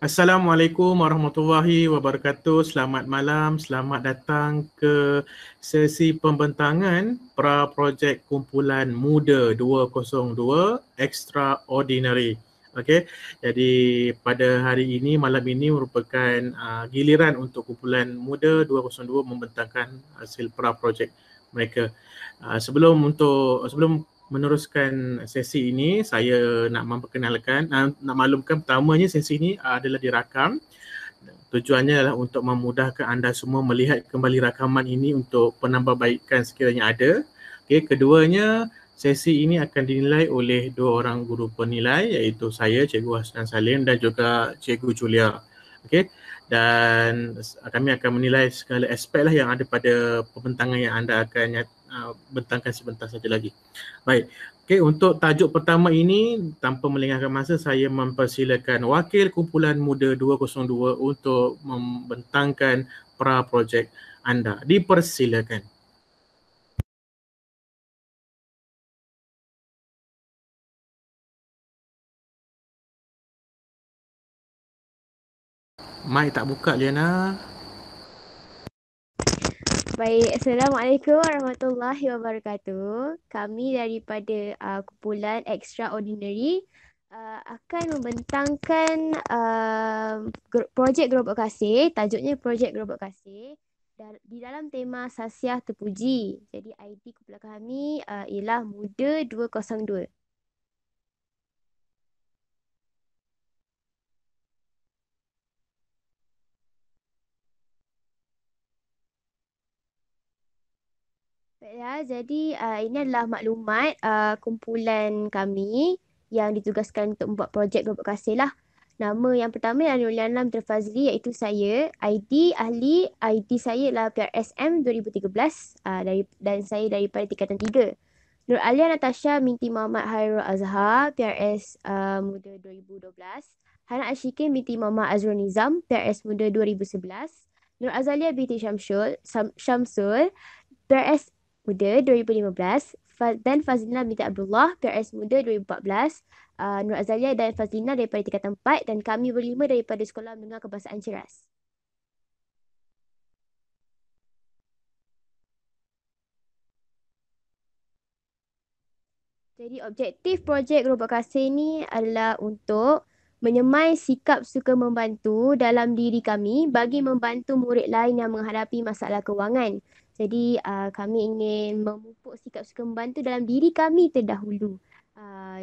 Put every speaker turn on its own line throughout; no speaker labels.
Assalamualaikum warahmatullahi wabarakatuh. Selamat malam, selamat datang ke sesi pembentangan pra-projek kumpulan Muda 202 Extraordinary. Okey. Jadi pada hari ini, malam ini merupakan giliran untuk kumpulan Muda 202 membentangkan hasil pra-projek mereka. Sebelum meneruskan sesi ini, saya nak memperkenalkan, nak maklumkan pertamanya sesi ini adalah dirakam. Tujuannya adalah untuk memudahkan anda semua melihat kembali rakaman ini untuk penambahbaikan sekiranya ada. Okay, keduanya, sesi ini akan dinilai oleh dua orang guru penilai iaitu saya, Cikgu Hasnan Salim dan juga Cikgu Julia. Okay, dan kami akan menilai segala aspek lah yang ada pada pembentangan yang anda akan bentangkan sebentar saja lagi. Baik, okay, untuk tajuk pertama ini, tanpa melengahkan masa, saya mempersilakan wakil kumpulan Muda 202 untuk membentangkan pra-projek anda. Dipersilakan. Mic tak buka, Liana.
Baik, Assalamualaikum warahmatullahi wabarakatuh. Kami daripada kumpulan Extraordinary akan membentangkan projek Gerobak Kasih. Tajuknya projek Gerobak Kasih di dalam tema Sasiah Terpuji. Jadi ID kumpulan kami ialah Muda 202. Baiklah, jadi ini adalah maklumat kumpulan kami yang ditugaskan untuk membuat projek Gerobak Kasih lah. Nama yang pertama adalah Nurliana Binti Fazli iaitu saya. ID saya ialah PRSM 2013 dan saya daripada tingkatan 3. Nur Alia Natasha binti Muhammad Hairul Azhar, PRS Muda 2012. Hana Ashikin binti Muhammad Azrul Nizam, PRS Muda 2011. Nur Azalia binti Syamsul, PRS Muda 2015 dan Fazlina binti Abdullah, PRS Muda 2014. Nur Azalia dan Fazlina daripada tingkatan 4 dan kami berlima daripada Sekolah Menengah Kebahasaan Ceras. Jadi objektif projek Gerobak Kasih ni adalah untuk menyemai sikap suka membantu dalam diri kami bagi membantu murid lain yang menghadapi masalah kewangan. Jadi kami ingin memupuk sikap suka membantu dalam diri kami terdahulu.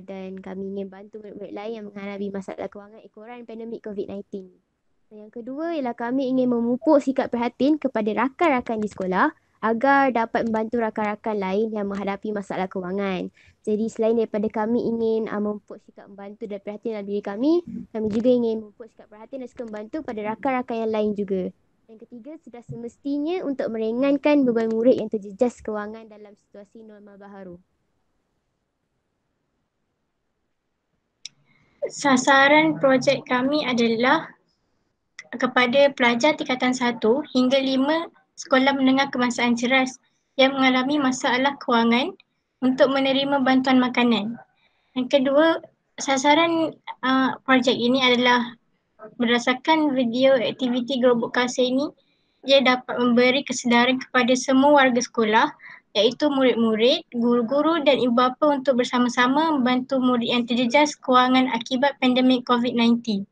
Dan kami ingin bantu murid-murid lain yang menghadapi masalah kewangan ekoran pandemik COVID-19. Yang kedua ialah kami ingin memupuk sikap prihatin kepada rakan-rakan di sekolah agar dapat membantu rakan-rakan lain yang menghadapi masalah kewangan. Jadi selain daripada kami ingin memupuk sikap membantu dan perhatian dalam diri kami juga ingin memupuk sikap perhatian dan suka membantu pada rakan-rakan yang lain juga. Yang ketiga, sudah semestinya untuk meringankan beban murid yang terjejas kewangan dalam situasi normal baharu.
Sasaran projek kami adalah kepada pelajar tingkatan 1 hingga 5 Sekolah Menengah Kebahasaan Ceras yang mengalami masalah kewangan untuk menerima bantuan makanan. Yang kedua, sasaran projek ini adalah berdasarkan video aktiviti Gerobak Kasih ini, ia dapat memberi kesedaran kepada semua warga sekolah iaitu murid-murid, guru-guru dan ibu bapa untuk bersama-sama membantu murid yang terjejas kewangan akibat pandemik COVID-19.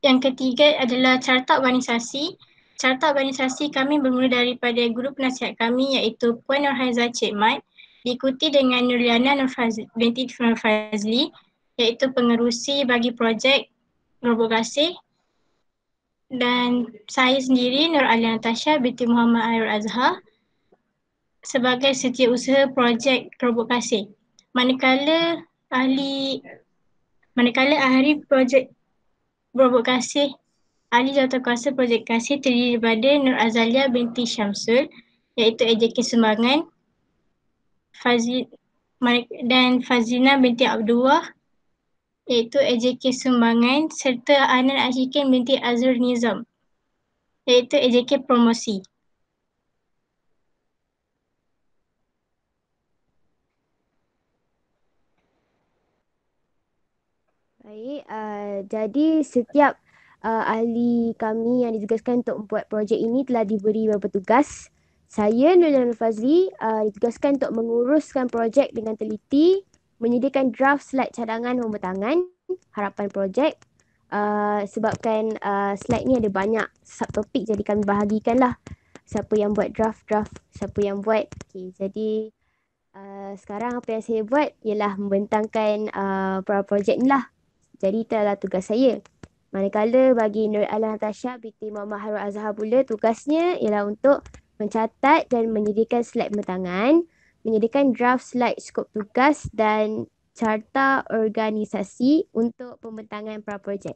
Yang ketiga adalah carta organisasi. Carta organisasi kami bermula daripada guru penasihat kami iaitu Puan Nurhaiza Cik Mat, diikuti dengan Nurliana binti Nur Fazli iaitu pengerusi bagi projek Gerobak Kasih, dan saya sendiri Nur Alia Natasha binti Muhammad Hairul Azhar sebagai setiausaha projek Gerobak Kasih. Manakala ahli projek Gerobak Kasih, ahli jawatankuasa projek kasih terdiri daripada Nur Azalia binti Syamsul iaitu AJK Sumbangan dan Fazlina binti Abdullah iaitu AJK Sumbangan serta Anan Ashikin binti Azrul Nizam iaitu AJK Promosi.
Baik, jadi setiap ahli kami yang ditugaskan untuk membuat projek ini telah diberi beberapa tugas. Saya, Nurul Fazli, ditugaskan untuk menguruskan projek dengan teliti, menyediakan draft slide cadangan pembentangan, harapan projek. Sebabkan slide ni ada banyak subtopik, jadi kami bahagikanlah siapa yang buat draft, siapa yang buat. Okay, jadi sekarang apa yang saya buat ialah membentangkan projek ni lah. Jadi itulah tugas saya. Manakala bagi Nur Alan Natasha binti Muhammad Harul Azhar pula, tugasnya ialah untuk mencatat dan menyediakan slide pembentangan, menyediakan draft slide skop tugas dan carta organisasi untuk pembentangan pra-projek.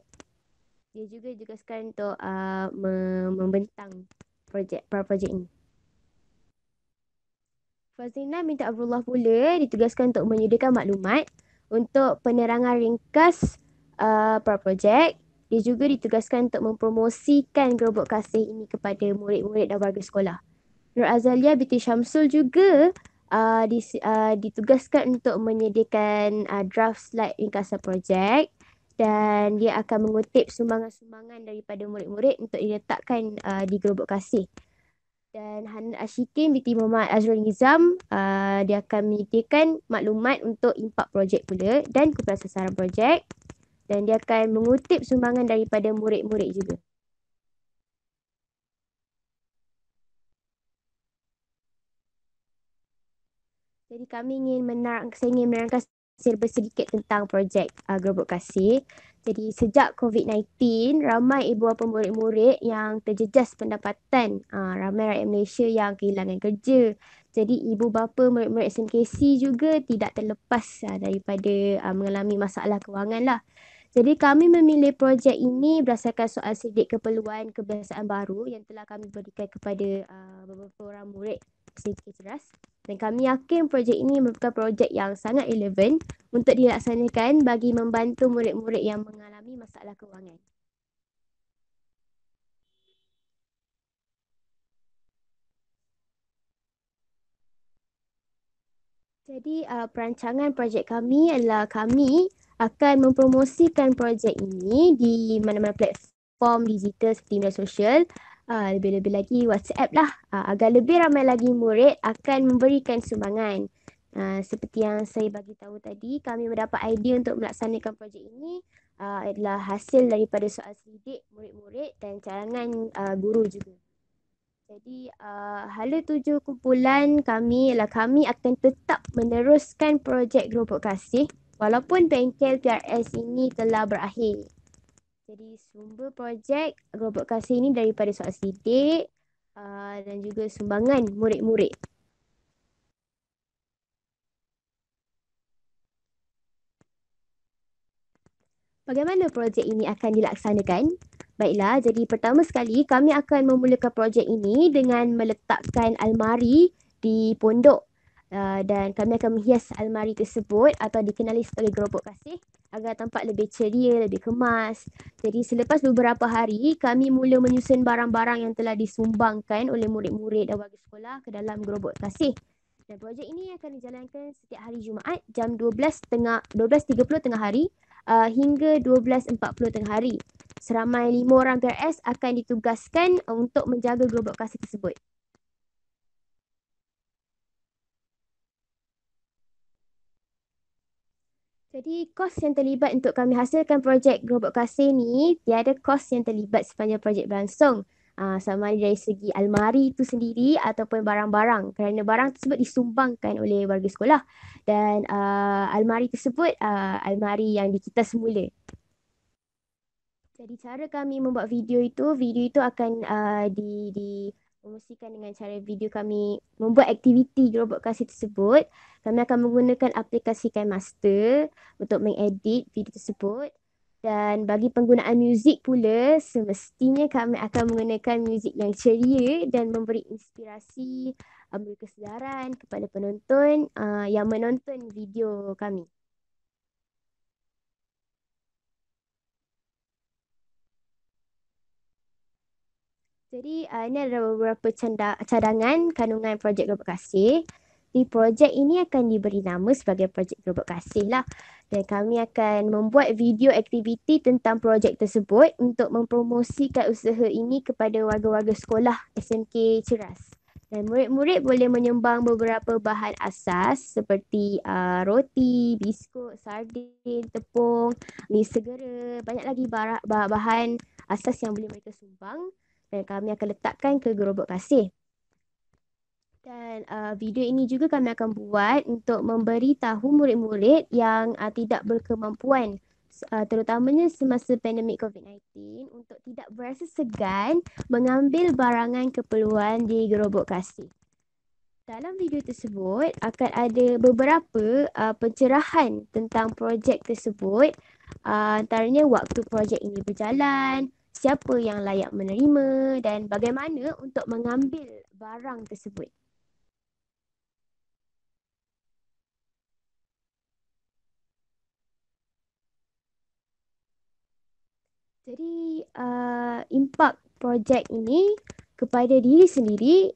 Dia juga ditugaskan untuk membentang pra-projek ini. Fazlina binti Abdullah pula ditugaskan untuk menyediakan maklumat untuk penerangan ringkas pra-projek. Dia juga ditugaskan untuk mempromosikan gerobok kasih ini kepada murid-murid dan warga sekolah. Nur Azalia binti Syamsul juga ditugaskan untuk menyediakan draft slide ringkasan projek dan dia akan mengutip sumbangan-sumbangan daripada murid-murid untuk diletakkan di gerobok kasih. Dan Hanan Ashikin binti Muhammad Azrul Nizam, dia akan menyediakan maklumat untuk impak projek pula dan kumpulan sasaran projek. Dan dia akan mengutip sumbangan daripada murid-murid juga. Jadi saya ingin menerangkan serba sedikit tentang projek gerobok kasih. Jadi sejak COVID-19, ramai ibu bapa murid-murid yang terjejas pendapatan. Ramai rakyat Malaysia yang kehilangan kerja. Jadi ibu bapa murid-murid SMKC juga tidak terlepas daripada mengalami masalah kewangan lah. Jadi kami memilih projek ini berdasarkan soal sidik keperluan kebiasaan baru yang telah kami berikan kepada beberapa orang murid SMK Ceras. Dan kami yakin projek ini merupakan projek yang sangat relevan untuk dilaksanakan bagi membantu murid-murid yang mengalami masalah kewangan. Jadi perancangan projek kami adalah kami akan mempromosikan projek ini di mana-mana platform digital seperti media sosial, lebih-lebih lagi WhatsApp lah, agar lebih ramai lagi murid akan memberikan sumbangan. Seperti yang saya bagi tahu tadi, kami mendapat idea untuk melaksanakan projek ini adalah hasil daripada soal sidik murid-murid dan cadangan guru juga. Jadi hala tuju kumpulan kami ialah kami akan tetap meneruskan projek gerobok kasih walaupun bengkel PRS ini telah berakhir. Jadi sumber projek gerobok kasih ini daripada soal sidik dan juga sumbangan murid-murid. Bagaimana projek ini akan dilaksanakan? Baiklah, jadi pertama sekali kami akan memulakan projek ini dengan meletakkan almari di pondok dan kami akan menghias almari tersebut atau dikenali sebagai gerobok kasih agar tampak lebih ceria, lebih kemas. Jadi selepas beberapa hari, kami mula menyusun barang-barang yang telah disumbangkan oleh murid-murid dan warga sekolah ke dalam gerobok kasih. Dan projek ini akan dijalankan setiap hari Jumaat jam 12.30 tengah hari hingga 12.40 tengah hari. Seramai 5 orang PRS akan ditugaskan untuk menjaga gerobok kasih tersebut. Jadi kos yang terlibat untuk kami hasilkan projek gerobok kasih ni, tiada kos yang terlibat sepanjang projek berlangsung. Sama ada dari segi almari itu sendiri ataupun barang-barang, kerana barang tersebut disumbangkan oleh warga sekolah dan almari tersebut almari yang dikita semula. Jadi cara kami membuat video itu akan dipromosikan dengan cara video kami membuat aktiviti gerobok kasih tersebut. Kami akan menggunakan aplikasi KineMaster untuk mengedit video tersebut. Dan bagi penggunaan muzik pula, semestinya kami akan menggunakan muzik yang ceria dan memberi inspirasi, memberi kesedaran kepada penonton yang menonton video kami. Jadi ini adalah beberapa cadangan kandungan projek gerobok kasih. Di projek ini akan diberi nama sebagai projek Gerobak Kasih lah. Dan kami akan membuat video aktiviti tentang projek tersebut untuk mempromosikan usaha ini kepada warga-warga sekolah SMK Ceras. Dan murid-murid boleh menyumbang beberapa bahan asas seperti roti, biskut, sardin, tepung, mi segera, banyak lagi bahan asas yang boleh mereka sumbang dan kami akan letakkan ke Gerobak Kasih. Dan video ini juga kami akan buat untuk memberitahu murid-murid yang tidak berkemampuan terutamanya semasa pandemik COVID-19 untuk tidak berasa segan mengambil barangan keperluan di Gerobak Kasih. Dalam video tersebut akan ada beberapa pencerahan tentang projek tersebut, antaranya waktu projek ini berjalan, siapa yang layak menerima dan bagaimana untuk mengambil barang tersebut. Jadi impak projek ini kepada diri sendiri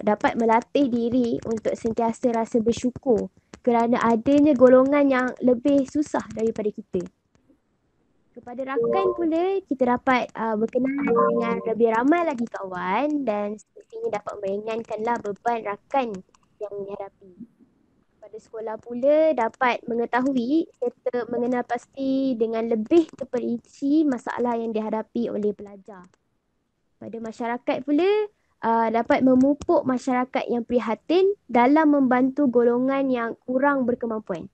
dapat melatih diri untuk sentiasa rasa bersyukur kerana adanya golongan yang lebih susah daripada kita. Kepada rakan pula, kita dapat berkenalan dengan lebih ramai lagi kawan dan semestinya dapat meringankanlah beban rakan yang dihadapi. Pada sekolah pula dapat mengetahui serta mengenal pasti dengan lebih terperinci masalah yang dihadapi oleh pelajar. Pada masyarakat pula dapat memupuk masyarakat yang prihatin dalam membantu golongan yang kurang berkemampuan.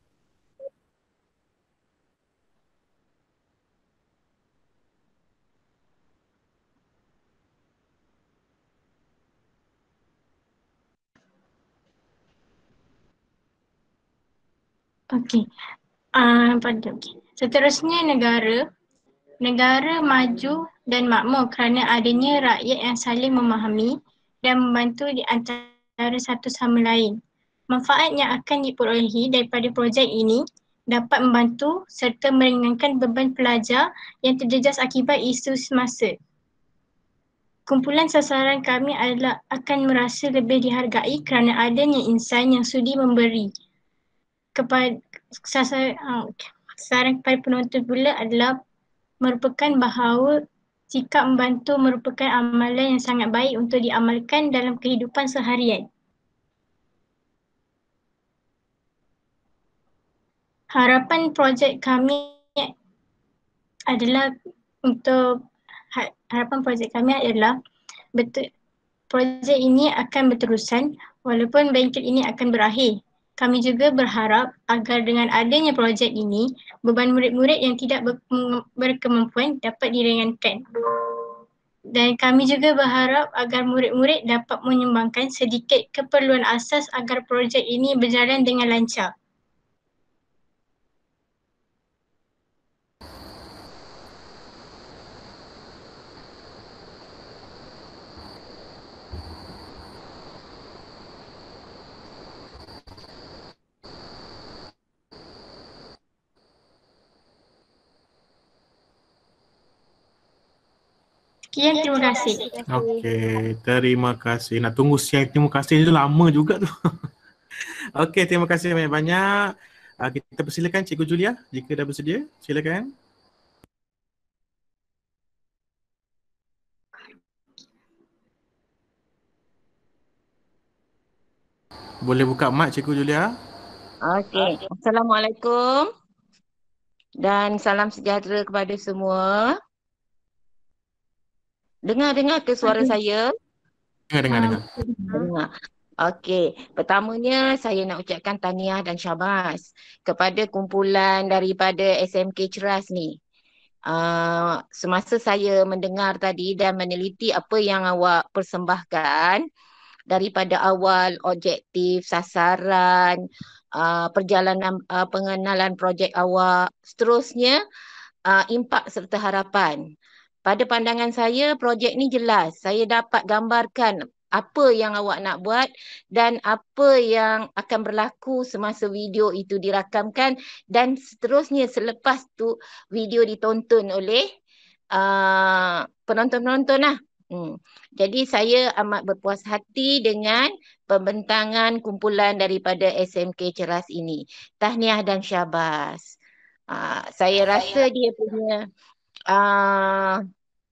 Okey. Seterusnya negara maju dan makmur kerana adanya rakyat yang saling memahami dan membantu di antara satu sama lain. Manfaat yang akan diperolehi daripada projek ini dapat membantu serta meringankan beban pelajar yang terjejas akibat isu semasa. Kumpulan sasaran kami adalah akan merasa lebih dihargai kerana adanya insan yang sudi memberi. Sasaran kepada penonton pula adalah merupakan bahawa sikap membantu merupakan amalan yang sangat baik untuk diamalkan dalam kehidupan seharian. Harapan projek kami adalah projek ini akan berterusan walaupun bangkit ini akan berakhir. Kami juga berharap agar dengan adanya projek ini, beban murid-murid yang tidak berkemampuan dapat diringankan. Dan kami juga berharap agar murid-murid dapat menyumbangkan sedikit keperluan asas agar projek ini berjalan dengan lancar. Sekian, terima kasih.
Okey, terima kasih. Nak tunggu siang terima kasih itu lama juga tu. Okey, terima kasih banyak-banyak. Kita persilakan Cikgu Julia jika dah bersedia. Silakan. Boleh buka mic Cikgu Julia.
Okey, Assalamualaikum dan salam sejahtera kepada semua. Dengar ke suara saya?
Dengar.
Dengar. Okey, pertamanya saya nak ucapkan tahniah dan syabas kepada kumpulan daripada SMK Ceras ni. Semasa saya mendengar tadi dan meneliti apa yang awak persembahkan daripada awal objektif, sasaran, perjalanan pengenalan projek awak, seterusnya impak serta harapan. Pada pandangan saya, projek ni jelas. Saya dapat gambarkan apa yang awak nak buat dan apa yang akan berlaku semasa video itu dirakamkan dan seterusnya selepas tu video ditonton oleh penonton-penonton lah. Jadi saya amat berpuas hati dengan pembentangan kumpulan daripada SMK Ceras ini. Tahniah dan syabas. Saya rasa dia punya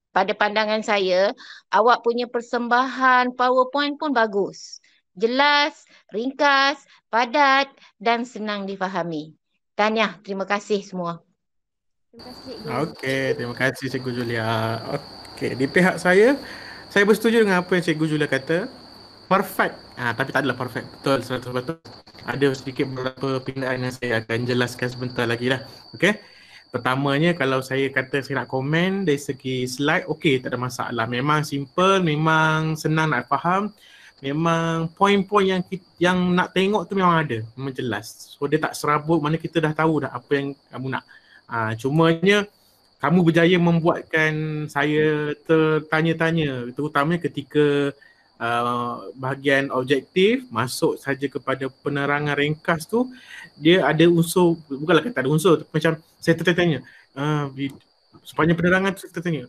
pada pandangan saya, awak punya persembahan PowerPoint pun bagus. Jelas, ringkas, padat dan senang difahami. Tahniah, terima kasih semua.
Terima kasih Cikgu.
Okey, terima kasih Cikgu Julia. Okey, di pihak saya bersetuju dengan apa yang Cikgu Julia kata. Perfect. Tapi tak adalah perfect. Betul, 100%. Ada sedikit beberapa pindaan yang saya akan jelaskan sebentar lagi lah. Okey. Pertamanya, kalau saya kata saya nak komen dari segi slide, okey, tak ada masalah. Memang simple, memang senang nak faham. Memang poin-poin yang nak tengok tu memang ada, memang jelas. So dia tak serabut, mana kita dah tahu dah apa yang kamu nak. Cumanya kamu berjaya membuatkan saya tertanya-tanya, terutamanya ketika bahagian objektif masuk saja kepada penerangan ringkas tu, dia ada unsur, bukanlah kata ada unsur, macam saya tertanya sepanjang penerangan tu saya tertanya,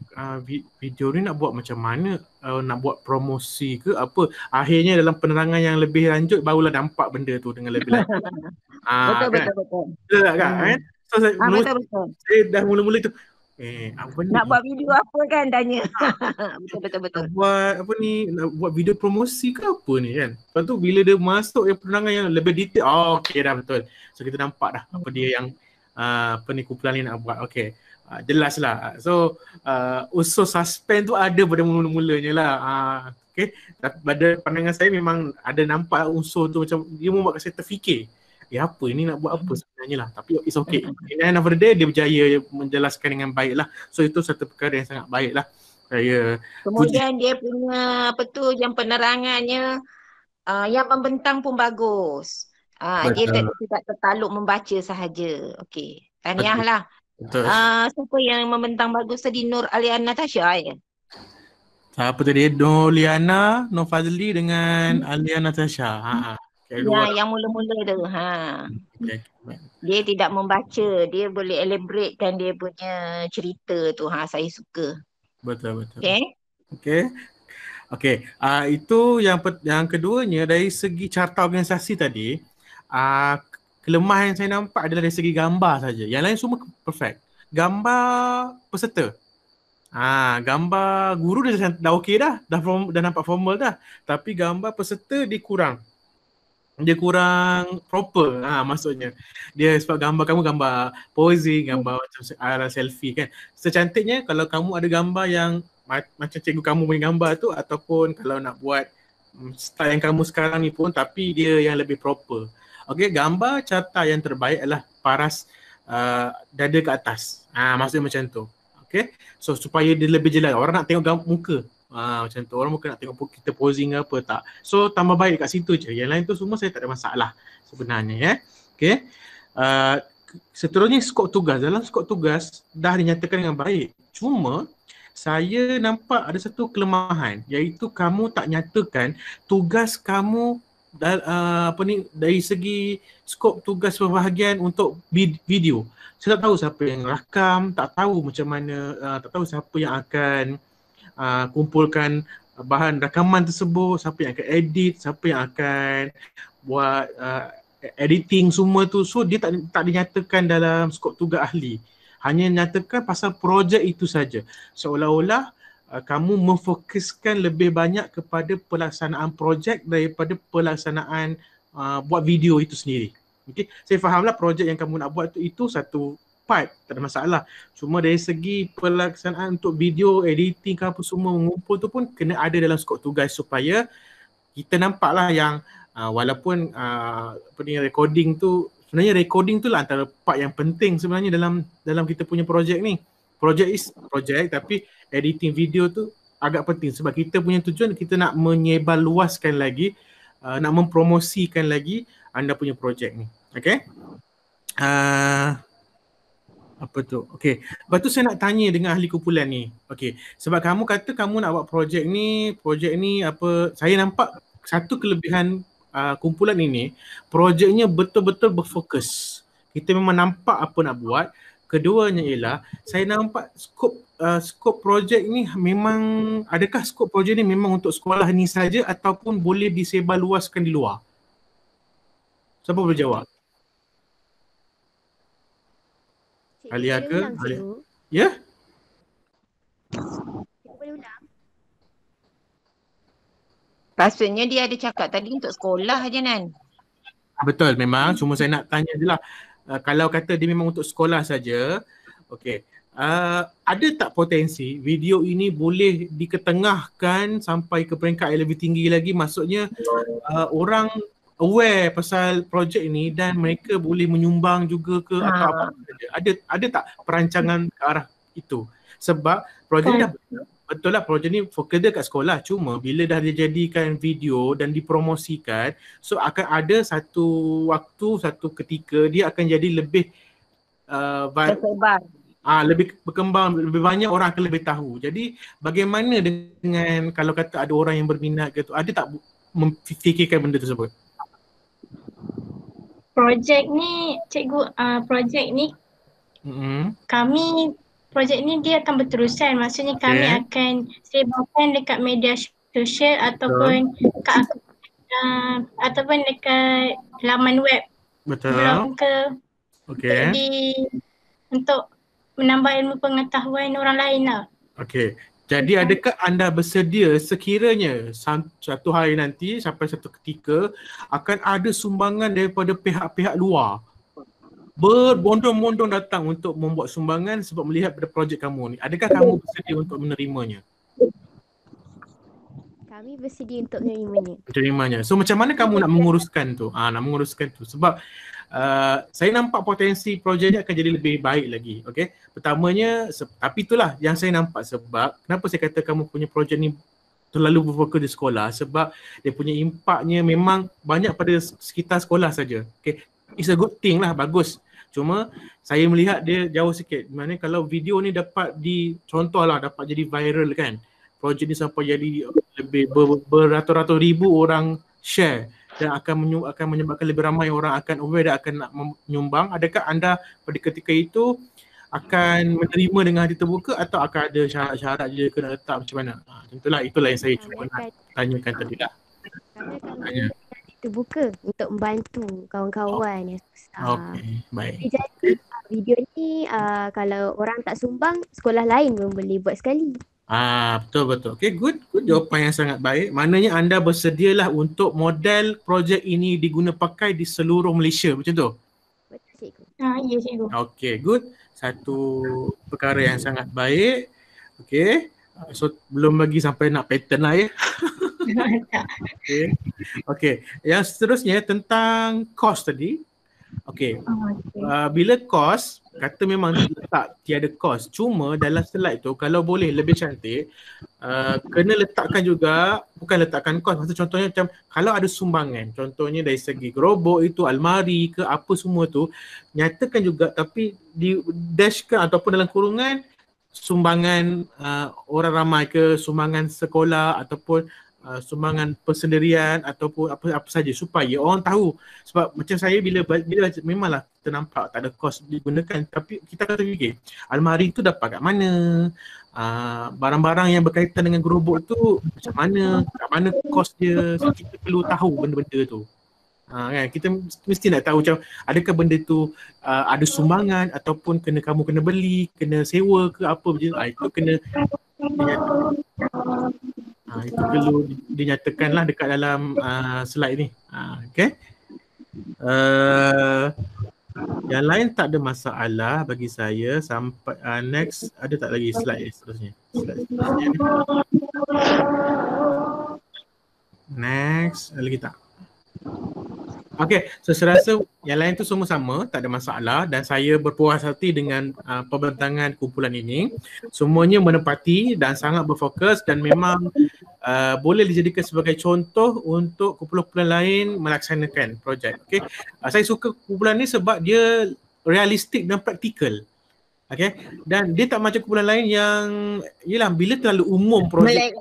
video ni nak buat macam mana, nak buat promosi ke apa. Akhirnya dalam penerangan yang lebih lanjut barulah nampak benda tu dengan lebih lanjut.
Betul.
Betul tak kan? So
Betul.
saya dah mula-mula tu apa ni?
Nak buat video apa kan tanya. Betul.
Nak buat apa ni? Nak buat video promosi ke apa ni kan? Lepas tu bila dia masuk yang penerangan yang lebih detail, okey dah betul. So kita nampak dah apa dia yang apa ni kumpulan ni nak buat. Okey. Jelas lah. So unsur suspense tu ada pada mula-mulanya lah. Okey. Pada pandangan saya memang ada nampak unsur tu macam dia membuatkan saya terfikir. Apa ini nak buat apa sebenarnya lah. Tapi it's okay. In the end of the day, dia berjaya menjelaskan dengan baik lah. So itu satu perkara yang sangat baik lah.
Kemudian dia punya yang penerangannya yang membentang pun bagus. Dia tidak tertaluk membaca sahaja. Okey. Tahniah lah.
Betul.
Siapa yang membentang bagus tadi? Nur Aliana Tasha ya?
Siapa tadi? Nur Liana, Nur Fazli dengan Aliana Tasha.
Ya, yang mula-mula tu. Okay. Dia tidak membaca, dia boleh elaboratekan dia punya cerita tu. Saya suka.
Betul.
Okay.
Itu yang keduanya dari segi carta organisasi tadi. Kelemahan yang saya nampak adalah dari segi gambar saja. Yang lain semua perfect. Gambar peserta. Gambar guru dah okey dah nampak formal dah. Tapi gambar peserta dia kurang proper. Maksudnya dia sebab gambar kamu gambar posing, gambar macam arah selfie kan. Secantiknya kalau kamu ada gambar yang macam cikgu kamu punya gambar tu, ataupun kalau nak buat style yang kamu sekarang ni pun, tapi dia yang lebih proper. Okey, gambar carta yang terbaik adalah paras dada ke atas. Maksudnya macam tu. Okey. So supaya dia lebih jelas, orang nak tengok muka. Macam tu. Orang mungkin nak tengok kita posing apa tak. So tambah baik kat situ je. Yang lain tu semua saya tak ada masalah sebenarnya ya. Okey. Seterusnya skop tugas. Dalam skop tugas dah dinyatakan dengan baik. Cuma saya nampak ada satu kelemahan, iaitu kamu tak nyatakan tugas kamu dari segi skop tugas pembahagian untuk video. Saya tak tahu siapa yang rakam, tak tahu macam mana, tak tahu siapa yang akan kumpulkan bahan rakaman tersebut, siapa yang akan edit, siapa yang akan buat editing semua tu. So dia tak dinyatakan dalam skop tugas ahli. Hanya nyatakan pasal projek itu saja. Seolah-olah kamu memfokuskan lebih banyak kepada pelaksanaan projek daripada pelaksanaan buat video itu sendiri. Okay? Saya fahamlah projek yang kamu nak buat itu satu part, tak ada masalah. Cuma dari segi pelaksanaan untuk video, editing ke apa semua mengumpul tu pun kena ada dalam skop tugas supaya kita nampaklah yang walaupun recording tu, sebenarnya recording tu lah antara part yang penting sebenarnya dalam kita punya projek ni. Projek tapi editing video tu agak penting sebab kita punya tujuan kita nak menyebarluaskan lagi, nak mempromosikan lagi anda punya projek ni. Okay? Apa tu? Okay. Lepas tu saya nak tanya dengan ahli kumpulan ni. Okay. Sebab kamu kata kamu nak buat projek ni apa, saya nampak satu kelebihan kumpulan ini, projeknya betul-betul berfokus. Kita memang nampak apa nak buat. Keduanya ialah saya nampak skop skop projek ni memang, adakah skop projek ni memang untuk sekolah ni saja ataupun boleh disebar luaskan di luar? Siapa boleh jawab?
Cikgu
Alia
boleh
ke?
ulang,
Alia.
cikgu?
Ya?
Cikgu boleh ulang?
Rasanya dia ada cakap tadi untuk sekolah je, Nan.
Betul memang, cuma saya nak tanya je lah. Kalau kata dia memang untuk sekolah saja, okey. Ada tak potensi video ini boleh diketengahkan sampai ke peringkat yang lebih tinggi lagi? Maksudnya orang aware pasal projek ini dan mereka boleh menyumbang juga ke atau apa saja. Ada tak perancangan ke arah itu? Sebab projek dah betul lah, projek ni fokus dia kat sekolah, cuma bila dah dijadikan video dan dipromosikan, so akan ada satu waktu, satu ketika dia akan jadi lebih
Tersebar.
lebih berkembang, lebih banyak orang akan lebih tahu. Jadi bagaimana dengan kalau kata ada orang yang berminat gitu, ada tak memfikirkan benda tersebut?
Projek ni, cikgu, projek ni kami, projek ni dia akan berterusan. Maksudnya kami akan sebarkan dekat media sosial ataupun ataupun dekat laman web.
Betul.
Blog ke.
Okey.
Untuk menambah ilmu pengetahuan orang lain lah.
Okey. Jadi adakah anda bersedia sekiranya satu hari nanti sampai satu ketika akan ada sumbangan daripada pihak-pihak luar berbondong-bondong datang untuk membuat sumbangan sebab melihat pada projek kamu ni. Adakah kamu bersedia untuk menerimanya?
Kami bersedia untuk menerimanya.
So macam mana kamu nak menguruskan tu? Nak menguruskan tu sebab saya nampak potensi projek ni akan jadi lebih baik lagi. Okey. Pertamanya tapi itulah yang saya nampak sebab kenapa saya kata kamu punya projek ni terlalu berfokus di sekolah sebab dia punya impaknya memang banyak pada sekitar sekolah saja. Okey. It's a good thing lah, bagus. Cuma saya melihat dia jauh sikit. Mana kalau video ni dapat contohlah dapat jadi viral kan. Projek ni sampai jadi lebih beratus-ratus ribu orang share dan akan menyebabkan lebih ramai orang akan aware dan akan nak menyumbang. Adakah anda pada ketika itu akan menerima dengan hati terbuka atau akan ada syarat-syarat je kena letak macam mana? Itulah yang saya cuba nak tanyakan tadi lah.
Kami akan terbuka untuk membantu kawan-kawan yang susah.
Okey, baik.
Jadi video ni kalau orang tak sumbang, sekolah lain pun boleh buat sekali.
Betul. Okay, good jawapan yang sangat baik. Maknanya anda bersedialah untuk model projek ini diguna pakai di seluruh Malaysia, macam tu?
Betul, cikgu.
Ya, cikgu.
Okay, good. Satu perkara yang sangat baik. Okay. So belum lagi sampai nak pattern lah ya. Okay. Yang seterusnya tentang kos tadi. Okay. Bila kos, kata memang letak tiada kos. Cuma dalam slide tu kalau boleh lebih cantik, kena letakkan juga, bukan letakkan kos. Maksud contohnya macam kalau ada sumbangan, contohnya dari segi gerobok itu, almari ke apa semua tu, nyatakan juga tapi di dashkan ataupun dalam kurungan sumbangan orang ramai ke, sumbangan sekolah ataupun sumbangan persendirian ataupun apa saja supaya orang tahu. Sebab macam saya bila memanglah kita nampak tak ada kos digunakan tapi kita akan terfikir almari tu dapat kat mana, barang-barang yang berkaitan dengan gerobok tu macam mana, kat mana kos dia. So, kita perlu tahu benda-benda tu. Kan? Kita mesti nak tahu macam adakah benda tu ada sumbangan ataupun kamu kena beli, kena sewa ke apa macam itu kena itu perlu dinyatakanlah dekat dalam slide ni. Okay. Yang lain tak ada masalah bagi saya sampai next. Ada tak lagi slide seterusnya? Next, ada lagi tak? Okay, so saya rasa yang lain tu semua sama, tak ada masalah dan saya berpuas hati dengan pembentangan kumpulan ini. Semuanya menepati dan sangat berfokus dan memang boleh dijadikan sebagai contoh untuk kumpulan-kumpulan lain melaksanakan projek. Okay, saya suka kumpulan ni sebab dia realistik dan praktikal. Okay, dan dia tak macam kumpulan lain yang yelah bila terlalu umum projek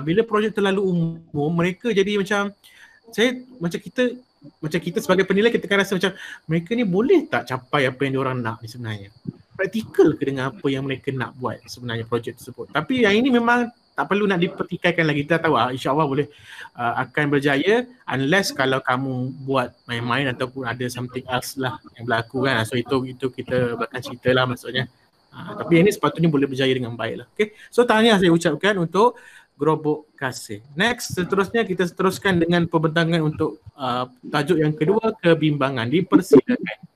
bila projek terlalu umum mereka jadi macam macam kita sebagai penilai kita akan rasa macam mereka ni boleh tak capai apa yang diorang nak ni sebenarnya. praktikal ke dengan apa yang mereka nak buat sebenarnya projek tersebut. Tapi yang ini memang tak perlu nak dipertikaikan lagi. Kita tahu insya-Allah boleh akan berjaya unless kalau kamu buat main-main ataupun ada something else lah yang berlaku kan. So itu kita belakang cerita lah maksudnya. Tapi yang ini sepatutnya boleh berjaya dengan baik lah. Okay. So tahniah saya ucapkan untuk Gerobok Kasih. Next, seterusnya kita teruskan dengan pembentangan untuk tajuk yang kedua, kebimbangan. Dipersilakan.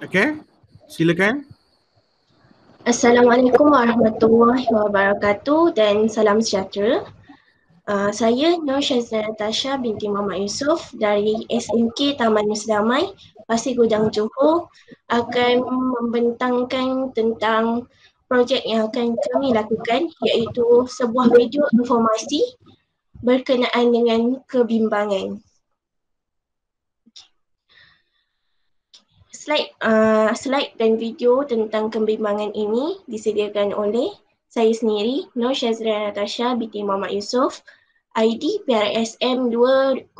Okay, silakan.
Assalamualaikum warahmatullahi wabarakatuh dan salam sejahtera. Saya Nur Syazna Natasha binti Muhammad Yusof dari SMK Taman Musdamai, Pasir Gudang, Johor akan membentangkan tentang projek yang akan kami lakukan, iaitu sebuah video informasi berkenaan dengan kebimbangan. Slide dan video tentang kebimbangan ini disediakan oleh saya sendiri, Nur Syazna Natasha binti Muhammad Yusof, ID PRSM 2004.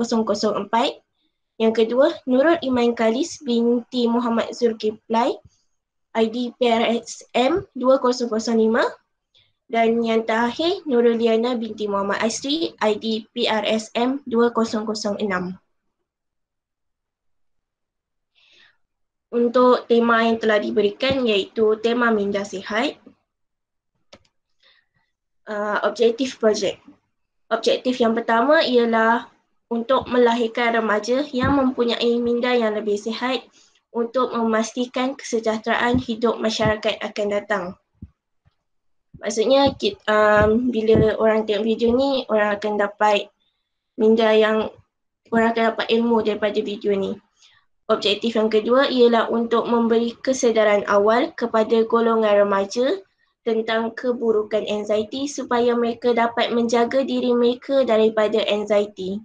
Yang kedua, Nurul Iman Kalis binti Muhammad Zulkiflai, ID PRSM 2005. Dan yang terakhir, Nurul Liana binti Muhammad Asri, ID PRSM 2006. Untuk tema yang telah diberikan iaitu tema minda sihat. Objektif projek. Objektif yang pertama ialah untuk melahirkan remaja yang mempunyai minda yang lebih sihat untuk memastikan kesejahteraan hidup masyarakat akan datang. Maksudnya bila orang tengok video ni, orang akan dapat minda yang, orang akan dapat ilmu daripada video ni. Objektif yang kedua ialah untuk memberi kesedaran awal kepada golongan remaja tentang keburukan anxiety supaya mereka dapat menjaga diri mereka daripada anxiety.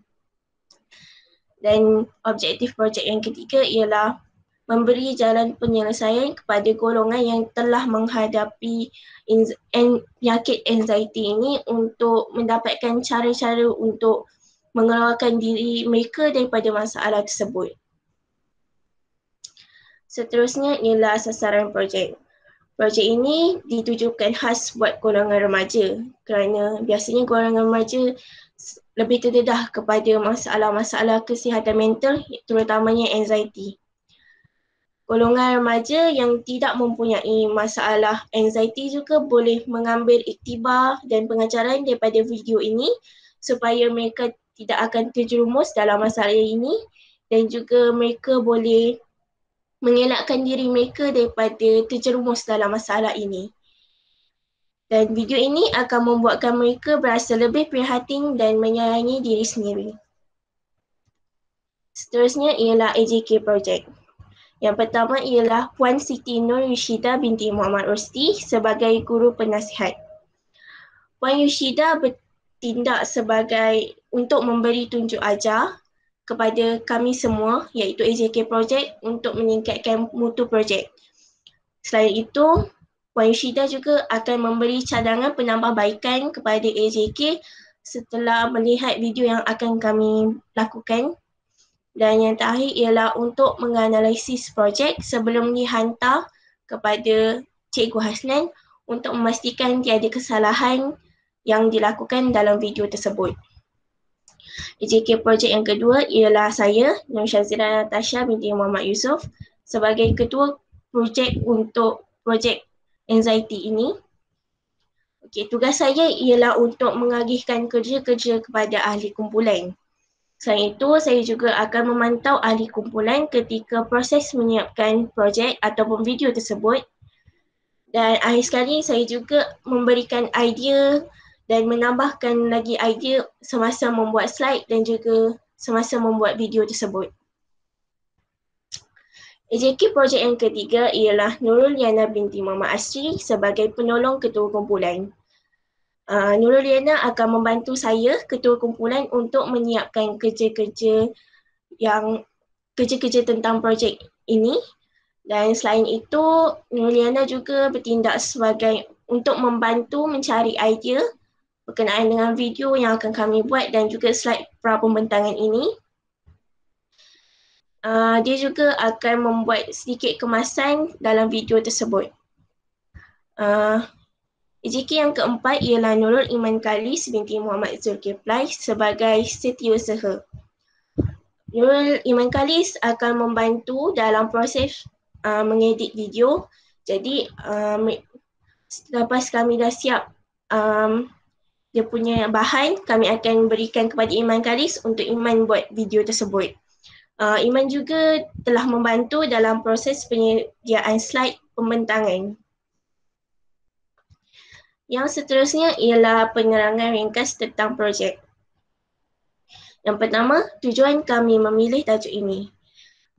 Dan objektif projek yang ketiga ialah memberi jalan penyelesaian kepada golongan yang telah menghadapi penyakit anxiety ini untuk mendapatkan cara-cara untuk mengeluarkan diri mereka daripada masalah tersebut. Seterusnya ialah sasaran projek. Projek ini ditujukan khas buat golongan remaja kerana biasanya golongan remaja lebih terdedah kepada masalah-masalah kesihatan mental, terutamanya anxiety. Golongan remaja yang tidak mempunyai masalah anxiety juga boleh mengambil iktibar dan pengajaran daripada video ini supaya mereka tidak akan terjerumus dalam masalah ini dan juga mereka boleh mengelakkan diri mereka daripada terjerumus dalam masalah ini. Dan video ini akan membuatkan mereka berasa lebih prihatin dan menyayangi diri sendiri. Seterusnya ialah AJK Project. Yang pertama ialah Puan Siti Nur Yushida binti Muhammad Rusdi sebagai guru penasihat. Puan Yushida bertindak sebagai untuk memberi tunjuk ajar kepada kami semua iaitu AJK Project untuk meningkatkan mutu projek. Selain itu, Puan Yushida juga akan memberi cadangan penambahbaikan kepada AJK setelah melihat video yang akan kami lakukan. Dan yang terakhir ialah untuk menganalisis projek sebelum dihantar kepada Cikgu Hasnan untuk memastikan tiada kesalahan yang dilakukan dalam video tersebut. EJK projek yang kedua ialah saya, Nur Syazira Natasha binti Muhammad Yusof, sebagai ketua projek untuk projek anxiety ini. Tugas saya ialah untuk mengagihkan kerja-kerja kepada ahli kumpulan. Selain itu, saya juga akan memantau ahli kumpulan ketika proses menyiapkan projek ataupun video tersebut. Dan akhir sekali, saya juga memberikan idea dan menambahkan lagi idea semasa membuat slide dan juga semasa membuat video tersebut. EJK projek yang ketiga ialah Nurul Liana binti Muhammad Asri sebagai penolong ketua kumpulan. Nurul Liana akan membantu saya, ketua kumpulan, untuk menyiapkan kerja-kerja tentang projek ini. Dan selain itu, Nurul Liana juga bertindak sebagai untuk membantu mencari idea berkenaan dengan video yang akan kami buat dan juga slide pra pembentangan ini. Dia juga akan membuat sedikit kemasan dalam video tersebut. EJK yang keempat ialah Nurul Iman Kalis binti Muhammad Zulkifli sebagai setiausaha. Nurul Iman Kalis akan membantu dalam proses mengedit video. Jadi selepas kami dah siap dia punya bahan, kami akan berikan kepada Iman Kalis untuk Iman buat video tersebut. Iman juga telah membantu dalam proses penyediaan slide pembentangan. Yang seterusnya ialah penerangan ringkas tentang projek. Yang pertama, tujuan kami memilih tajuk ini.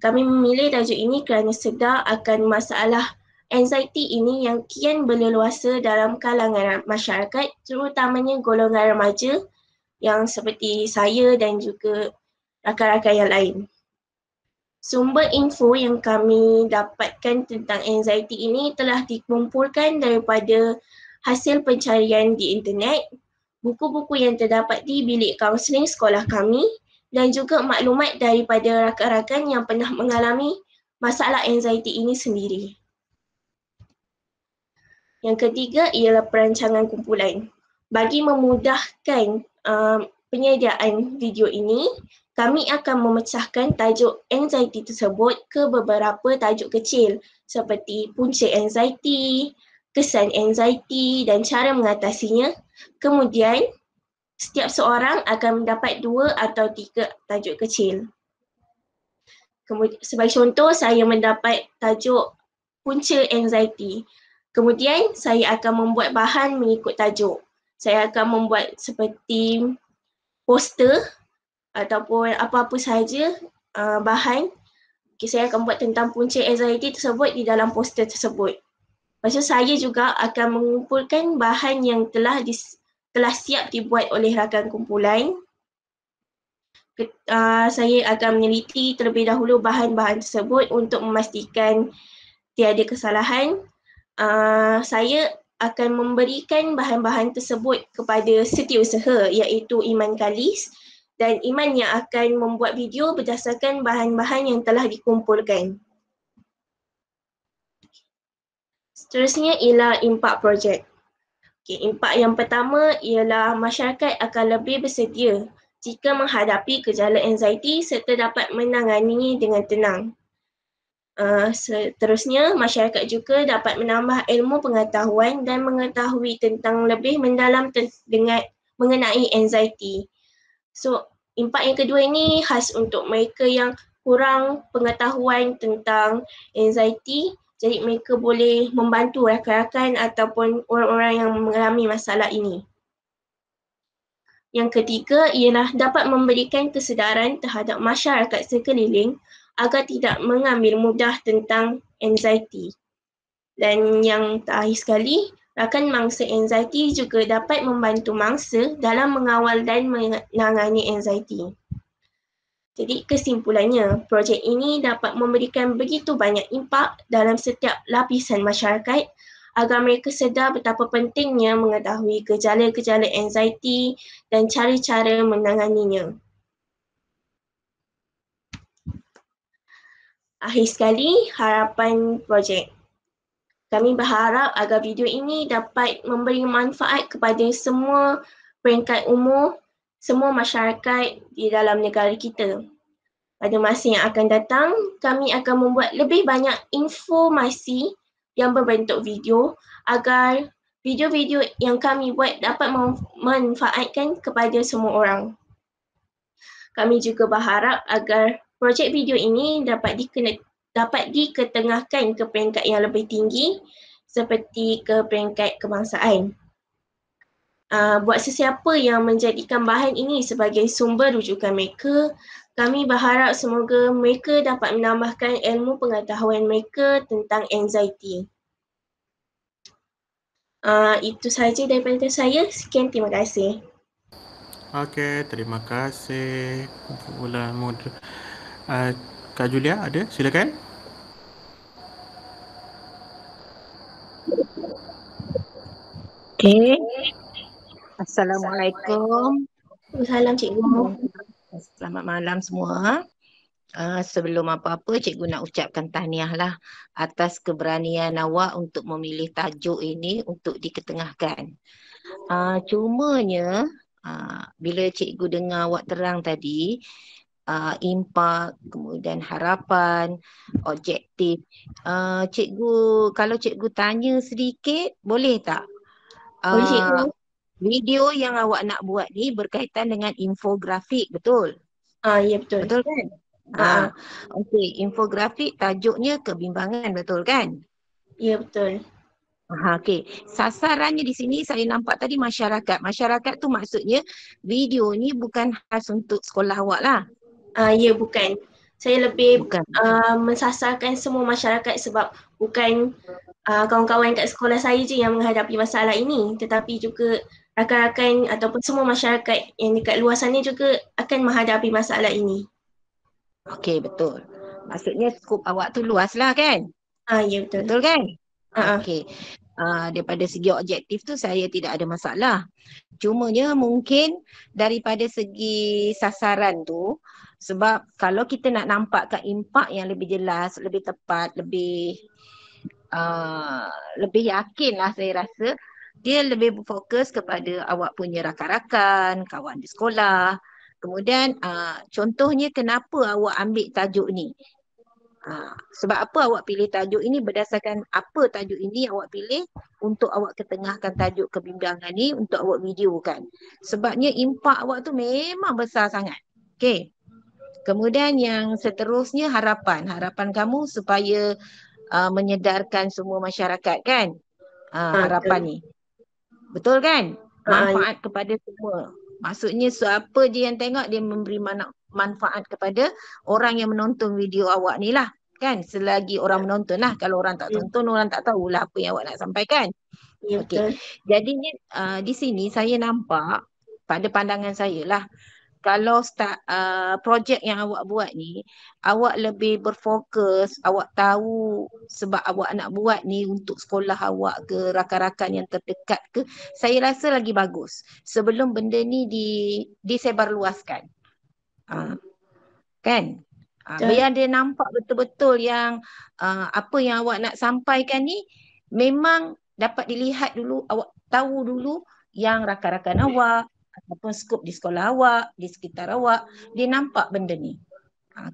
Kami memilih tajuk ini kerana sedar akan masalah anxiety ini yang kian berleluasa dalam kalangan masyarakat, terutamanya golongan remaja yang seperti saya dan juga rakan-rakan yang lain. Sumber info yang kami dapatkan tentang anxiety ini telah dikumpulkan daripada hasil pencarian di internet, buku-buku yang terdapat di bilik kaunseling sekolah kami dan juga maklumat daripada rakan-rakan yang pernah mengalami masalah anxiety ini sendiri. Yang ketiga ialah perancangan kumpulan. Bagi memudahkan penyediaan video ini, kami akan memecahkan tajuk anxiety tersebut ke beberapa tajuk kecil seperti punca anxiety, kesan anxiety dan cara mengatasinya. Kemudian, setiap seorang akan mendapat 2 atau 3 tajuk kecil. Sebagai contoh, saya mendapat tajuk punca anxiety. Kemudian, saya akan membuat bahan mengikut tajuk. Saya akan membuat seperti poster ataupun apa-apa sahaja bahan. Saya akan buat tentang punca anxiety tersebut di dalam poster tersebut. Lepas tu saya juga akan mengumpulkan bahan yang telah siap dibuat oleh rakan kumpulan. Saya akan meneliti terlebih dahulu bahan-bahan tersebut untuk memastikan tiada kesalahan. Saya akan memberikan bahan-bahan tersebut kepada setiausaha iaitu Iman Kalis dan Iman yang akan membuat video berdasarkan bahan-bahan yang telah dikumpulkan. Seterusnya ialah impak projek. Impak yang pertama ialah masyarakat akan lebih bersedia jika menghadapi gejala anxiety serta dapat menanganinya dengan tenang. Seterusnya, masyarakat juga dapat menambah ilmu pengetahuan dan mengetahui tentang lebih mendalam mengenai anxiety. So, impak yang kedua ini khas untuk mereka yang kurang pengetahuan tentang anxiety. Jadi mereka boleh membantu rakan-rakan ataupun orang-orang yang mengalami masalah ini. Yang ketiga ialah dapat memberikan kesedaran terhadap masyarakat sekeliling agar tidak mengambil mudah tentang anxiety. Dan yang terakhir sekali, rakan mangsa anxiety juga dapat membantu mangsa dalam mengawal dan menangani anxiety. Jadi kesimpulannya, projek ini dapat memberikan begitu banyak impak dalam setiap lapisan masyarakat agar mereka sedar betapa pentingnya mengetahui gejala-gejala anxiety dan cara-cara menanganinya. Akhir sekali, harapan projek. Kami berharap agar video ini dapat memberi manfaat kepada semua peringkat umur, semua masyarakat di dalam negara kita. Pada masa yang akan datang, kami akan membuat lebih banyak informasi yang berbentuk video agar video-video yang kami buat dapat memanfaatkan kepada semua orang. Kami juga berharap agar projek video ini dapat diketengahkan ke peringkat yang lebih tinggi seperti ke peringkat kebangsaan. Buat sesiapa yang menjadikan bahan ini sebagai sumber rujukan mereka, kami berharap semoga mereka dapat menambahkan ilmu pengetahuan mereka tentang anxiety. Itu sahaja daripada saya. Sekian, terima kasih.
Okey, terima kasih kumpulan Kak Julia ada? Silakan.
Okey. Assalamualaikum.
Salam cikgu.
Selamat malam semua. Sebelum apa-apa, cikgu nak ucapkan tahniahlah atas keberanian awak untuk memilih tajuk ini untuk diketengahkan. Cumanya, bila cikgu dengar awak terang tadi, impak, kemudian harapan, objektif. Kalau cikgu tanya sedikit, boleh tak?
Boleh cikgu.
Video yang awak nak buat ni berkaitan dengan infografik, betul?
Ya betul.
Betul kan? Okey, infografik tajuknya kebimbangan, betul kan?
Ya betul.
Okey, sasarannya di sini saya nampak tadi masyarakat. Masyarakat tu maksudnya video ni bukan khas untuk sekolah awak lah.
Ya bukan. Saya lebih
Bukan.
mensasarkan semua masyarakat sebab bukan kawan-kawan kat sekolah saya je yang menghadapi masalah ini, tetapi juga rakan-rakan ataupun semua masyarakat yang dekat luar sana juga akan menghadapi masalah ini.
Okey, betul. Maksudnya skop awak tu luas lah kan?
Ya betul.
Betul kan?
Ah.
Okey. Daripada segi objektif tu saya tidak ada masalah. Cumanya mungkin daripada segi sasaran tu, sebab kalau kita nak nampakkan impak yang lebih jelas, lebih tepat, lebih yakin lah saya rasa, dia lebih berfokus kepada awak punya rakan-rakan, kawan di sekolah. Kemudian contohnya kenapa awak ambil tajuk ni. Sebab apa awak pilih tajuk ini, berdasarkan apa tajuk ini awak pilih untuk awak ketengahkan tajuk kebimbangan ni untuk awak videokan. Sebabnya impak awak tu memang besar sangat. Okey. Kemudian yang seterusnya harapan kamu supaya menyedarkan semua masyarakat kan? Harapan ni. Betul kan? Manfaat kepada semua. Maksudnya siapa je yang tengok dia memberi manfaat kepada orang yang menonton video awak ni lah. Kan? Selagi orang menonton lah. Kalau orang tak tonton, orang tak tahulah apa yang awak nak sampaikan.
Ya betul.
Jadinya di sini saya nampak pada pandangan saya lah, kalau projek yang awak buat ni, awak lebih berfokus, awak tahu sebab awak nak buat ni untuk sekolah awak ke, rakan-rakan yang terdekat ke, saya rasa lagi bagus sebelum benda ni disebarluaskan. Kan? Biar dia nampak betul-betul yang apa yang awak nak sampaikan ni memang dapat dilihat dulu, awak tahu dulu yang rakan-rakan awak ataupun skop di sekolah awak, di sekitar awak, dia nampak benda ni.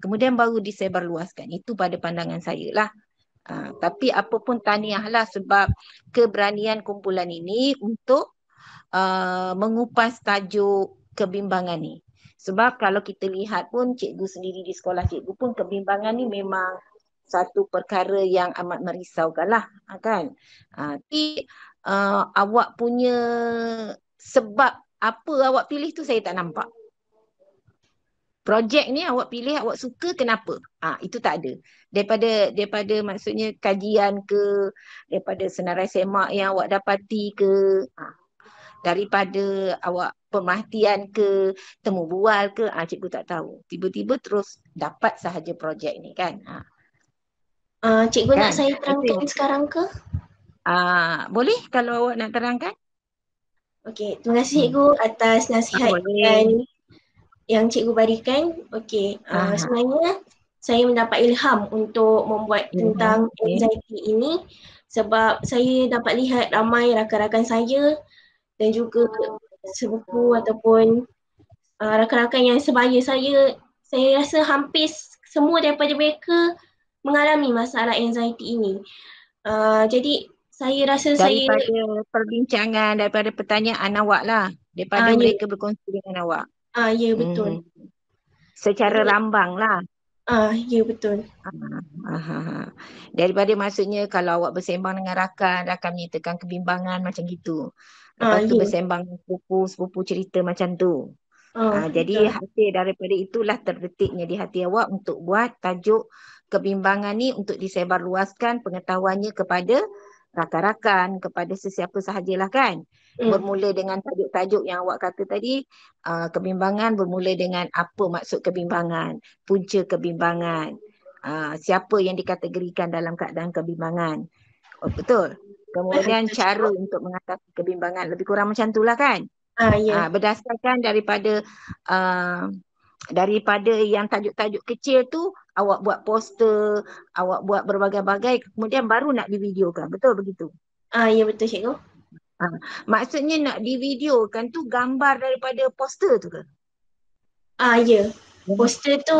Kemudian baru disebarluaskan. Itu pada pandangan saya lah. Tapi apa pun tahniah lah sebab keberanian kumpulan ini untuk mengupas tajuk kebimbangan ni. Sebab kalau kita lihat pun cikgu sendiri di sekolah cikgu pun kebimbangan ni memang satu perkara yang amat merisaukan lah. Kan? Tapi awak punya sebab apa awak pilih tu saya tak nampak. Projek ni awak pilih, awak suka, kenapa? Itu tak ada. Daripada maksudnya kajian ke, daripada senarai semak yang awak dapati ke, daripada awak pemerhatian ke, temu bual ke, cikgu tak tahu. Tiba-tiba terus dapat sahaja projek ni kan.
Cikgu kan? Nak saya terangkan sekarang ke?
Boleh kalau awak nak terangkan.
Okey, terima kasih cikgu atas nasihat yang cikgu berikan. Okey, sebenarnya saya mendapat ilham untuk membuat tentang anxiety ini sebab saya dapat lihat ramai rakan-rakan saya dan juga sepupu ataupun rakan-rakan yang sebaya saya rasa hampir semua daripada mereka mengalami masalah anxiety ini. Jadi saya rasa
Daripada perbincangan, daripada pertanyaan awak lah, daripada mereka berkongsi dengan awak.
Ya betul.
Secara rambang lah.
Ya betul.
Daripada maksudnya kalau awak bersembang dengan rakan menyatakan kebimbangan macam gitu. Lepas tu bersembang dengan sepupu cerita macam tu. Jadi hasil daripada itulah terdetiknya di hati awak untuk buat tajuk kebimbangan ni untuk disebarluaskan pengetahuannya kepada rakan-rakan, kepada sesiapa sahajalah kan. Bermula dengan tajuk-tajuk yang awak kata tadi, kebimbangan bermula dengan apa maksud kebimbangan, punca kebimbangan, siapa yang dikategorikan dalam keadaan kebimbangan. Betul. Kemudian cara untuk mengatasi kebimbangan, lebih kurang macam itulah kan. Berdasarkan daripada yang tajuk-tajuk kecil tu awak buat poster, awak buat berbagai-bagai, kemudian baru nak divideokan. Betul begitu?
Ya betul cikgu.
Maksudnya nak divideokan tu gambar daripada poster tu ke?
Ya. Poster tu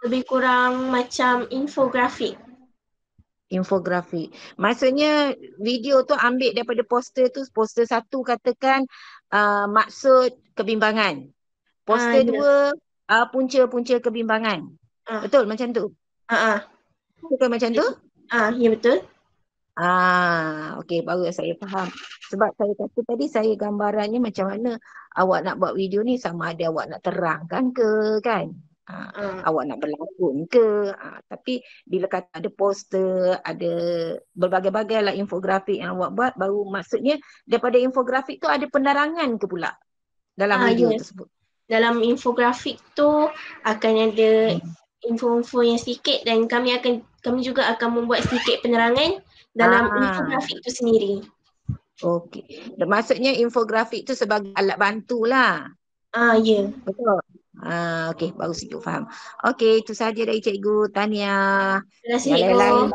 lebih kurang macam infografik.
Infografik. Maksudnya video tu ambil daripada poster tu, poster satu katakan maksud kebimbangan. Poster dua punca-punca kebimbangan. Betul macam tu? Betul macam tu?
Ya betul.
Okey, baru saya faham. Sebab saya kata tadi saya gambarannya macam mana awak nak buat video ni, sama ada awak nak terangkan ke kan? Awak nak berlakon ke? Tapi bila kata ada poster, ada berbagai-bagai lah infografik yang awak buat, baru maksudnya daripada infografik tu ada penerangan ke pula dalam video tersebut?
Dalam infografik tu akan ada info-info yang sedikit dan kami juga akan membuat sedikit penerangan dalam infografik tu sendiri.
Okey. Maksudnya infografik tu sebagai alat bantu lah.
Ya.
Betul. Okey, baru sikit faham. Okey, itu saja dari cikgu. Tahniah.
Terima kasih
Yang
cikgu.
lain.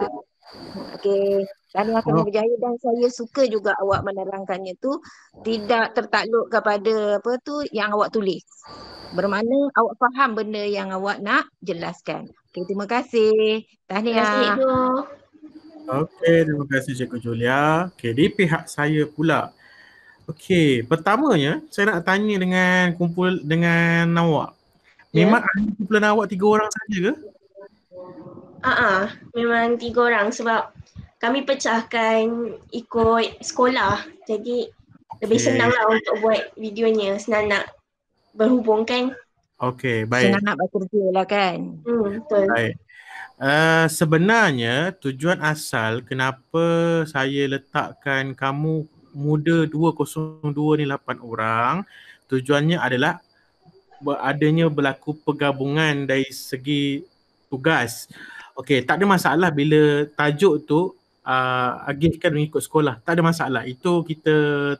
Okey. Tahniah kami berjaya dan saya suka juga awak menerangkannya tu tidak tertakluk kepada apa tu yang awak tulis. Bermakna awak faham benda yang awak nak jelaskan. Okey, terima kasih. Tahniah.
Terima kasih cikgu.
Okey, terima kasih Cikgu Julia. Okey, di pihak saya pula. Okey, pertamanya saya nak tanya dengan awak. Memang kumpulan awak 3 orang saja ke?
Memang 3 orang sebab kami pecahkan ikut sekolah. Jadi lebih senang lah untuk buat videonya. Senang nak berhubung kan.
Okey, baik.
Senang nak bekerja lah kan.
Betul.
Baik. Sebenarnya tujuan asal kenapa saya letakkan kamu muda 202 ni 8 orang, tujuannya adalah adanya berlaku pergabungan dari segi tugas. Okey, tak ada masalah bila tajuk tu agihkan mengikut sekolah. Tak ada masalah. Itu kita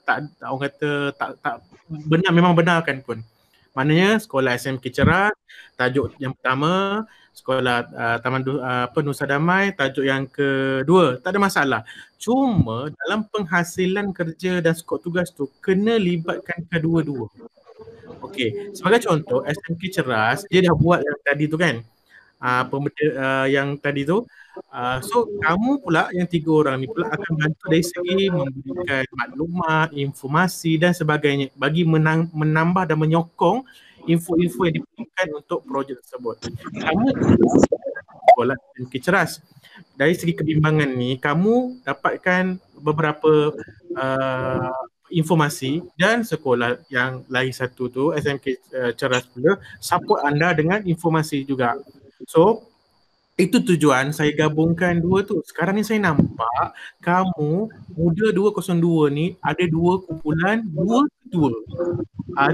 tak orang kata tak benar, memang benarkan pun. Maknanya sekolah SMK Ceras, tajuk yang pertama, sekolah Taman Nusa Damai, tajuk yang kedua, tak ada masalah. Cuma dalam penghasilan kerja dan skop tugas tu kena libatkan kedua-dua. Okey, sebagai contoh SMK Ceras dia dah buat yang tadi tu kan. Yang tadi tu. So kamu pula yang 3 orang ni pula akan bantu dari segi memberikan maklumat, informasi dan sebagainya bagi menambah dan menyokong info-info yang diperlukan untuk projek tersebut. Kamu sekolah SMK Ceras. Dari segi kebimbangan ni kamu dapatkan beberapa informasi dan sekolah yang lain satu tu SMK Ceras pula support anda dengan informasi juga. So itu tujuan saya gabungkan dua tu. Sekarang ni saya nampak kamu muda 202 ni ada 2 kumpulan 2 ketua.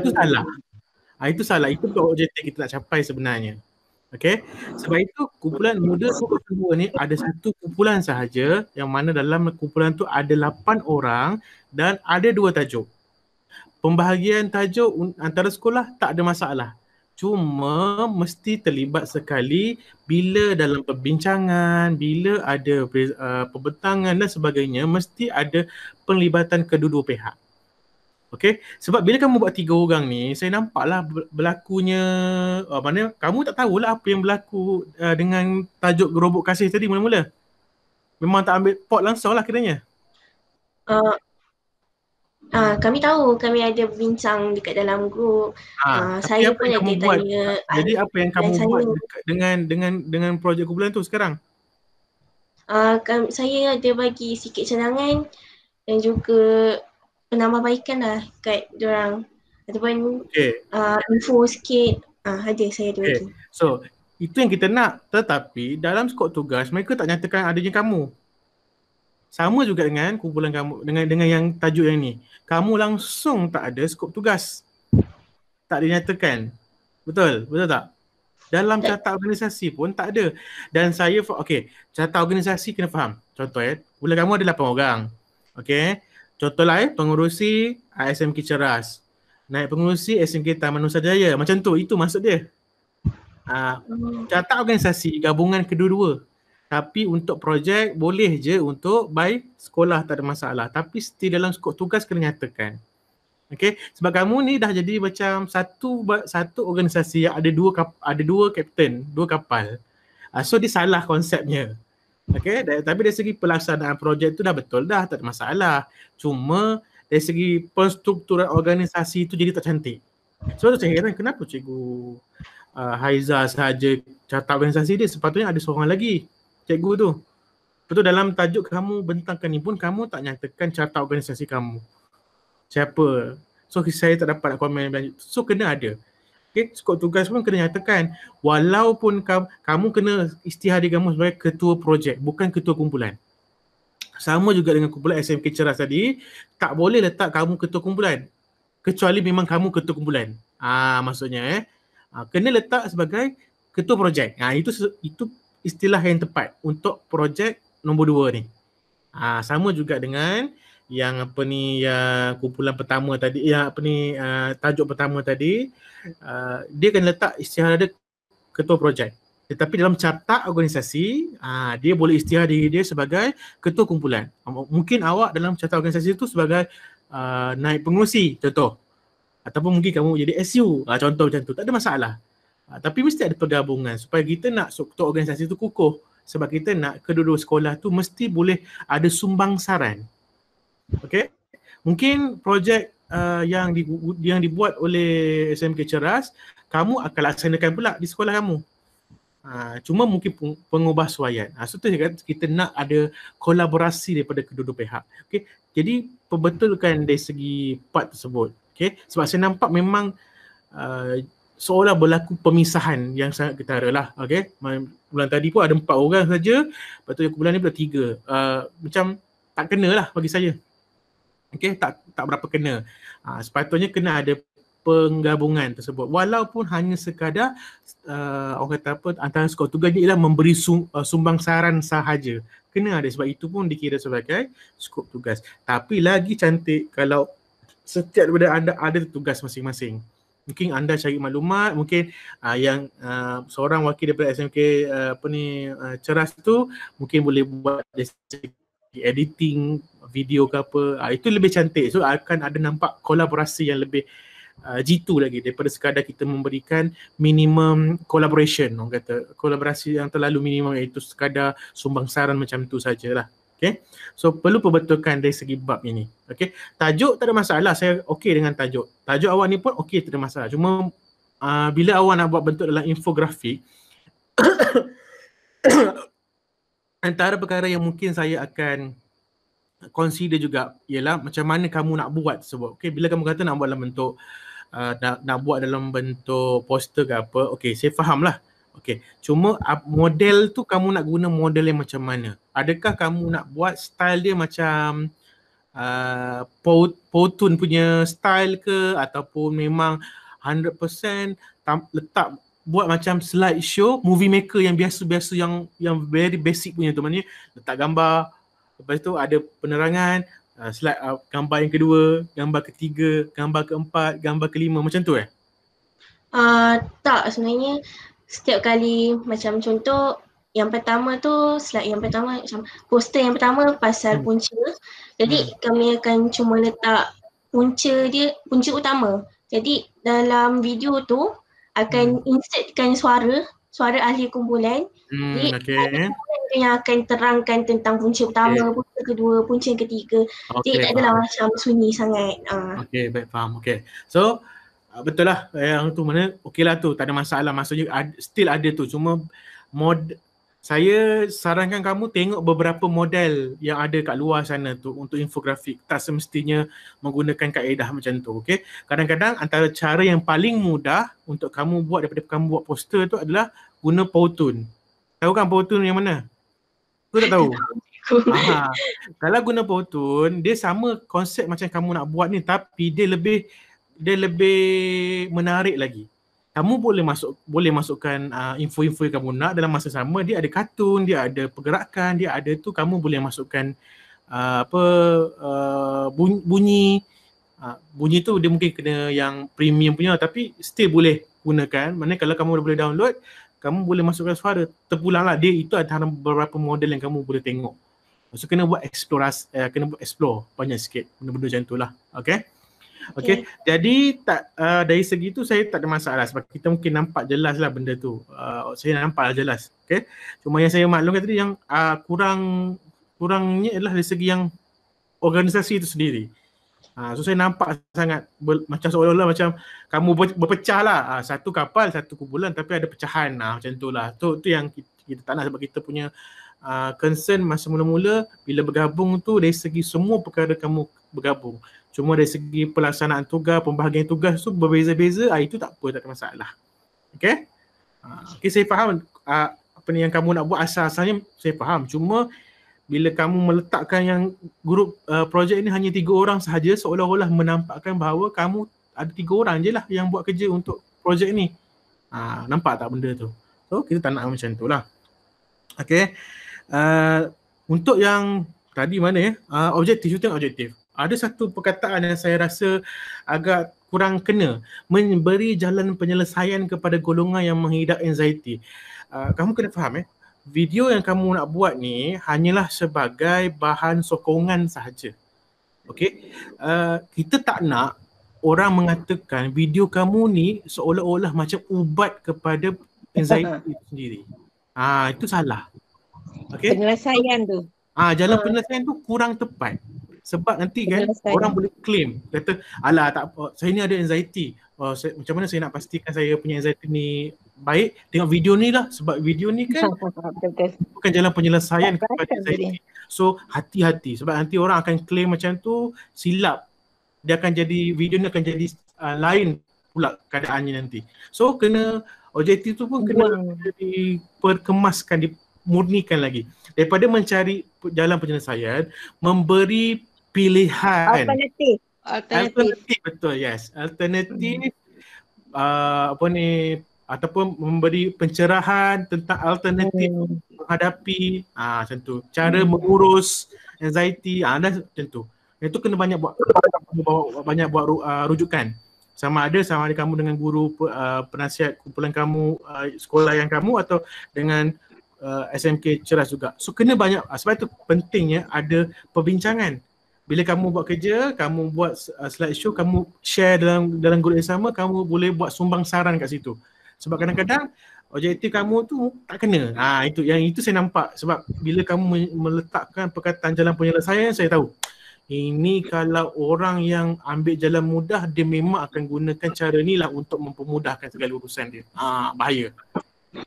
Itu salah. Itu salah. Itu objektif kita nak capai sebenarnya. Okey. Sebab itu kumpulan muda 202 ni ada 1 kumpulan sahaja yang mana dalam kumpulan tu ada 8 orang dan ada 2 tajuk. Pembahagian tajuk antara sekolah tak ada masalah. Cuma mesti terlibat sekali bila dalam perbincangan, bila ada pembentangan dan sebagainya, mesti ada penglibatan kedua-dua pihak. Okey, sebab bila kamu buat 3 orang ni, saya nampaklah berlakunya mana kamu tak tahulah apa yang berlaku dengan tajuk gerobok kasih tadi mula-mula. Memang tak ambil pot langsung lah kiranya.
Kami tahu, kami ada bincang dekat dalam grup.
Tapi
Saya
apa
pun
yang
ada
kamu buat?
tanya.
Jadi apa yang kamu
saya,
buat dengan projek kumpulan tu sekarang?
Saya ada bagi sikit cadangan dan juga penambahbaikan lah kat diorang. Ataupun info sikit. Ada, saya ada bagi.
So, itu yang kita nak. Tetapi dalam skop tugas, mereka tak nyatakan adanya kamu. Sama juga dengan kumpulan kamu, dengan yang tajuk yang ni. Kamu langsung tak ada skop tugas. Tak dinyatakan. Betul? Betul tak? Dalam carta organisasi pun tak ada. Dan saya, carta organisasi kena faham. Contoh kumpulan kamu ada 8 orang. Contohlah pengurusi SMK Ceras. Naik pengurusi SMK Taman Nusajaya. Macam tu, itu maksud dia. Carta organisasi gabungan kedua-dua. Tapi untuk projek boleh je untuk by sekolah, tak ada masalah. Tapi still dalam skop tugas kena nyatakan. Sebab kamu ni dah jadi macam satu organisasi yang ada dua kapten, 2 kapal. So dia salah konsepnya. Tapi dari segi pelaksanaan projek tu dah betul dah, tak ada masalah. Cuma dari segi penstrukturan organisasi tu jadi tak cantik. Sebab tu saya heran kenapa cikgu Haiza sahaja carta organisasi dia, sepatutnya ada seorang lagi cikgu tu. Betul, dalam tajuk kamu bentangkan ni pun kamu tak nyatakan carta organisasi kamu. Siapa? So saya tak dapat nak komen lanjut. So kena ada. Skop tugas pun kena nyatakan. Walaupun kamu kena isytihar kamu sebagai ketua projek, bukan ketua kumpulan. Sama juga dengan kumpulan SMK Ceras tadi, tak boleh letak kamu ketua kumpulan. Kecuali memang kamu ketua kumpulan. Maksudnya kena letak sebagai ketua projek. Itu istilah yang tepat untuk projek nombor 2 ni. Sama juga dengan yang yang kumpulan pertama tadi, tajuk pertama tadi, dia akan letak isytihar dia ketua projek. Tetapi dalam carta organisasi, dia boleh isytihar diri dia sebagai ketua kumpulan. Mungkin awak dalam carta organisasi itu sebagai naib pengurusi, contoh. Ataupun mungkin kamu jadi SU, contoh macam tu. Tak ada masalah. Tapi mesti ada pergabungan supaya kita nak struktur organisasi tu kukuh. Sebab kita nak kedua-dua sekolah tu mesti boleh ada sumbangsaran. Mungkin projek yang dibuat oleh SMK Ceras, kamu akan laksanakan pula di sekolah kamu. Cuma mungkin pengubahsuaian. So tu kita nak ada kolaborasi daripada kedua-dua pihak. Jadi perbetulkan dari segi part tersebut. Sebab saya nampak memang seolah berlaku pemisahan yang sangat ketara lah. Bulan tadi pun ada 4 orang saja, lepas tu bulan ni pula 3. Macam tak kena lah bagi saya. Tak berapa kena. Sepatutnya kena ada penggabungan tersebut. Walaupun hanya sekadar orang kata apa, antara skop tugasnya ialah memberi sumbangsaran sahaja. Kena ada, sebab itu pun dikira sebagai skop tugas. Tapi lagi cantik kalau setiap daripada anda ada tugas masing-masing. Mungkin anda cari maklumat, mungkin yang seorang wakil daripada SMK Ceras tu mungkin boleh buat editing video ke apa, itu lebih cantik. So akan ada nampak kolaborasi yang lebih jitu lagi daripada sekadar kita memberikan minimum collaboration. Orang kata kolaborasi yang terlalu minimum, iaitu sekadar sumbangsaran macam tu sajalah. So perlu perbetulkan dari segi bab ini. Tajuk tak ada masalah, saya okey dengan tajuk. Tajuk awak ni pun okey, tak ada masalah. Cuma bila awak nak buat bentuk dalam infografik, antara perkara yang mungkin saya akan consider juga ialah macam mana kamu nak buat tersebut. Bila kamu kata nak buat dalam bentuk nak buat dalam bentuk poster ke apa, saya fahamlah. Cuma model tu kamu nak guna model yang macam mana? Adakah kamu nak buat style dia macam Powtoon punya style ke, ataupun memang 100% letak buat macam slide show movie maker yang biasa-biasa, yang very basic punya tu, maknanya letak gambar, lepas tu ada penerangan, slide gambar yang kedua, gambar ketiga, gambar keempat, gambar kelima, macam tu
Tak, sebenarnya setiap kali macam contoh yang pertama tu slide yang pertama macam poster yang pertama pasal punca. Jadi kami akan cuma letak punca dia, punca utama. Jadi dalam video tu akan insertkan suara ahli kumpulan. Jadi ahli kumpulan tu yang akan terangkan tentang punca pertama, punca kedua, punca yang ketiga. Jadi tak adalah macam sunyi sangat.
Okey, baik, faham. Okey. So betul lah yang tu, mana okey lah tu, tak ada masalah, maksudnya still ada tu, cuma saya sarankan kamu tengok beberapa model yang ada kat luar sana tu untuk infografik, tak semestinya menggunakan kaedah macam tu. Okey, kadang-kadang antara cara yang paling mudah untuk kamu buat daripada kamu buat poster tu adalah guna Powtoon. Tahu kan Powtoon yang mana? Aku tak tahu. Kalau guna Powtoon, dia sama konsep macam kamu nak buat ni, tapi dia lebih menarik lagi. Kamu boleh masukkan info-info yang kamu nak dalam masa sama. Dia ada kartun, dia ada pergerakan, dia ada tu, kamu boleh masukkan bunyi. Bunyi tu dia mungkin kena yang premium punya, tapi still boleh gunakan. Maknanya kalau kamu dah boleh download, kamu boleh masukkan suara. Terpulang lah, dia itu antara beberapa model yang kamu boleh tengok. So kena buat eksplorasi, kena buat explore banyak sikit benda-benda macam tu lah. Okay. Jadi dari segi tu saya tak ada masalah sebab kita mungkin nampak jelas lah benda tu. Saya nampak jelas. Okay. Cuma yang saya maklumkan tadi yang kurangnya adalah dari segi yang organisasi itu sendiri. So saya nampak sangat macam seolah-olah macam kamu berpecah lah. Satu kapal, satu kumpulan, tapi ada pecahan. Macam tu lah. Tu yang kita tak nak, sebab kita punya concern masa mula-mula bila bergabung tu dari segi semua perkara kamu bergabung. Cuma dari segi pelaksanaan tugas, pembahagian tugas tu berbeza-beza, itu tak apa, tak ada masalah. Okay? Okay, saya faham apa ni yang kamu nak buat asal-asalnya, saya faham. Cuma bila kamu meletakkan yang grup projek ini hanya 3 orang sahaja, seolah-olah menampakkan bahawa kamu ada 3 orang je lah yang buat kerja untuk projek ni. Nampak tak benda tu? So kita tak nak macam tu lah. Okay. Untuk yang tadi mana ya? Objektif, itu yang objektif. Ada satu perkataan yang saya rasa agak kurang kena, memberi jalan penyelesaian kepada golongan yang mengidap anxiety. Kamu kena faham video yang kamu nak buat ni hanyalah sebagai bahan sokongan sahaja. Okey, kita tak nak orang mengatakan video kamu ni seolah-olah macam ubat kepada anxiety itu sendiri. Itu salah. Okey.
Penyelesaian tu.
Jalan penyelesaian tu kurang tepat. Sebab nanti kan orang boleh claim, kata alah tak apa, saya ni ada anxiety. Macam mana saya nak pastikan saya punya anxiety ni baik? Tengok video ni lah, sebab video ni kan bukan jalan penyelesaian kepada anxiety. So hati-hati, sebab nanti orang akan claim macam tu, silap. Dia akan jadi, video ni akan jadi lain pula keadaannya nanti. So kena, objektif tu pun kena diperkemaskan, dimurnikan lagi. Daripada mencari jalan penyelesaian, memberi pilihan. Alternatif, betul, yes. Alternatif, ataupun memberi pencerahan tentang alternatif menghadapi macam tu. Cara mengurus anxiety, macam tu. Itu kena banyak buat rujukan. Sama ada kamu dengan guru penasihat kumpulan kamu, sekolah yang kamu, atau dengan SMK Ceras juga. So kena banyak, sebab itu pentingnya ada perbincangan. Bila kamu buat kerja, kamu buat slideshow, kamu share dalam grup yang sama, kamu boleh buat sumbang saran kat situ. Sebab kadang-kadang objektif kamu tu tak kena. Itu saya nampak. Sebab bila kamu meletakkan perkataan jalan penyelesaian, saya tahu ini kalau orang yang ambil jalan mudah, dia memang akan gunakan cara ni lah untuk mempermudahkan segala urusan dia. Bahaya.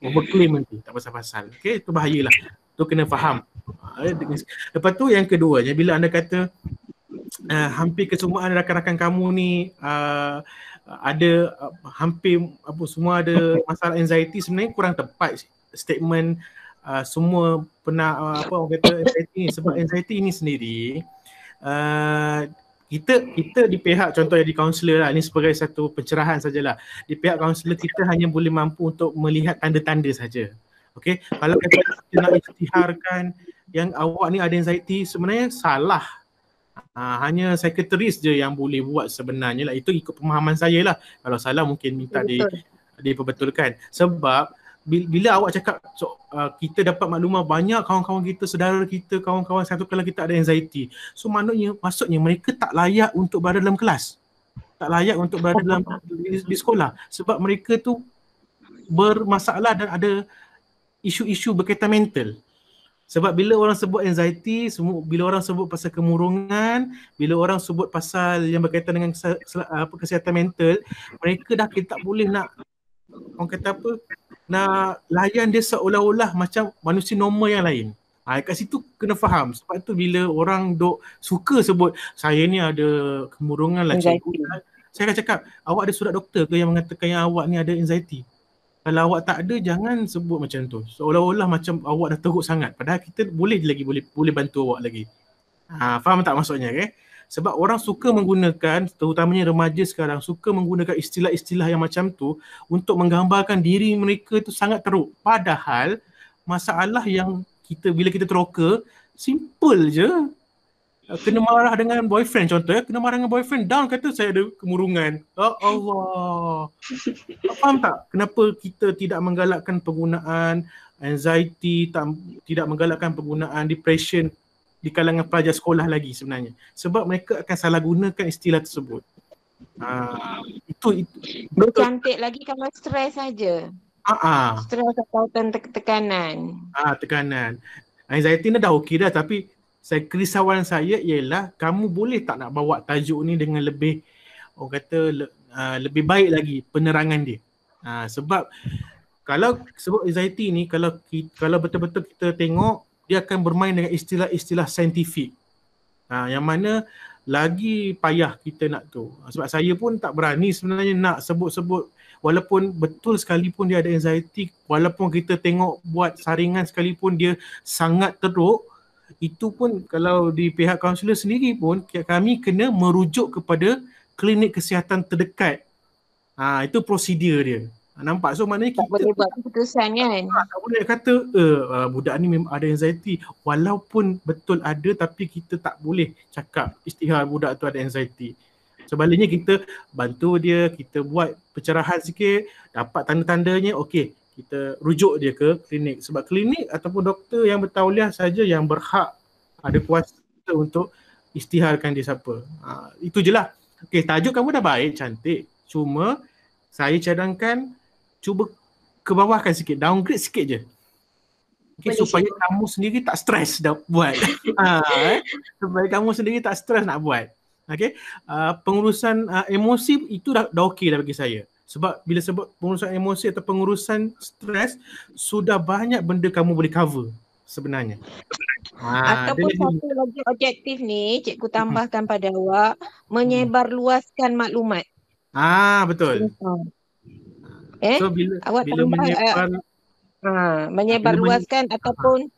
Overclaim nanti, tak pasal-pasal. Okay, itu bahayalah. Tu kena faham. Lepas tu yang keduanya, bila anda kata hampir kesemuaan rakan-rakan kamu ni ada hampir semua ada masalah anxiety, sebenarnya kurang tepat statement semua pernah orang kata anxiety ni. Sebab anxiety ini sendiri kita di pihak, contohnya di kaunselor lah, ini sebagai satu pencerahan sajalah. Di pihak kaunselor kita hanya boleh mampu untuk melihat tanda-tanda saja. Okey, kalau kita nak isytiharkan yang awak ni ada anxiety, sebenarnya salah. Hanya psikiatris je yang boleh buat sebenarnya lah. Itu ikut pemahaman saya lah. Kalau salah mungkin minta diperbetulkan. Sebab bila awak cakap kita dapat maklumat banyak kawan-kawan kita, saudara kita, kawan-kawan satu kelas kita ada anxiety. So maksudnya mereka tak layak untuk berada dalam kelas. Tak layak untuk berada dalam di sekolah sebab mereka tu bermasalah dan ada isu-isu berkaitan mental. Sebab bila orang sebut anxiety, bila orang sebut pasal kemurungan, bila orang sebut pasal yang berkaitan dengan kesihatan mental, mereka dah kita tak boleh nak, orang kata apa, nak layan dia seolah-olah macam manusia normal yang lain. Kat situ kena faham. Sebab tu bila orang duk suka sebut saya ni ada kemurungan lah cikgu, saya akan cakap, awak ada surat doktor ke yang mengatakan yang awak ni ada anxiety? Kalau awak tak ada, jangan sebut macam tu. Seolah-olah macam awak dah teruk sangat. Padahal kita boleh bantu awak lagi. Faham tak maksudnya? Sebab orang suka menggunakan, terutamanya remaja sekarang, suka menggunakan istilah-istilah yang macam tu untuk menggambarkan diri mereka tu sangat teruk. Padahal masalah yang bila kita teroka, simple je. Kena marah dengan boyfriend contoh, kena marah dengan boyfriend, down kata saya ada kemurungan. Oh Allah. Faham tak kenapa kita tidak menggalakkan penggunaan anxiety, tidak menggalakkan penggunaan depression di kalangan pelajar sekolah lagi sebenarnya. Sebab mereka akan salah gunakan istilah tersebut. Itu
bercantik lagi kalau stres saja. Stres atau tekanan.
Tekanan. Anxiety ni dah okey dah, tapi kerisauan saya ialah kamu boleh tak nak bawa tajuk ni dengan lebih, orang kata lebih baik lagi penerangan dia. Sebab kalau sebut anxiety ni, kalau betul-betul kita tengok, dia akan bermain dengan istilah-istilah saintifik. Yang mana lagi payah kita nak tu. Sebab saya pun tak berani sebenarnya nak sebut-sebut, walaupun betul sekalipun dia ada anxiety, walaupun kita tengok buat saringan sekalipun dia sangat teruk, itu pun kalau di pihak kaunselor sendiri pun kami kena merujuk kepada klinik kesihatan terdekat. Itu prosedur dia. Nampak? So maknanya kita
tak boleh buat keputusan kan?
Tak boleh kata budak ni memang ada anxiety. Walaupun betul ada, tapi kita tak boleh cakap istighar budak tu ada anxiety. Sebaliknya kita bantu dia, kita buat pencerahan sikit, dapat tanda-tandanya, okey, kita rujuk dia ke klinik. Sebab klinik ataupun doktor yang bertauliah saja yang berhak, ada kuasa untuk istiharkan dia siapa. Itu je lah. Okey, tajuk kamu dah baik, cantik. Cuma saya cadangkan cuba ke bawahkan sikit, downgrade sikit je. Okay, supaya kamu sendiri tak stres dah buat. Supaya kamu sendiri tak stres nak buat. Okay. Pengurusan emosi itu dah okey dah bagi saya. Sebab bila sebut pengurusan emosi atau pengurusan stres, sudah banyak benda kamu boleh cover sebenarnya.
Ataupun satu lagi objektif ni, cikgu tambahkan pada awak, menyebarluaskan maklumat.
Betul. So bila
menyebarluaskan ataupun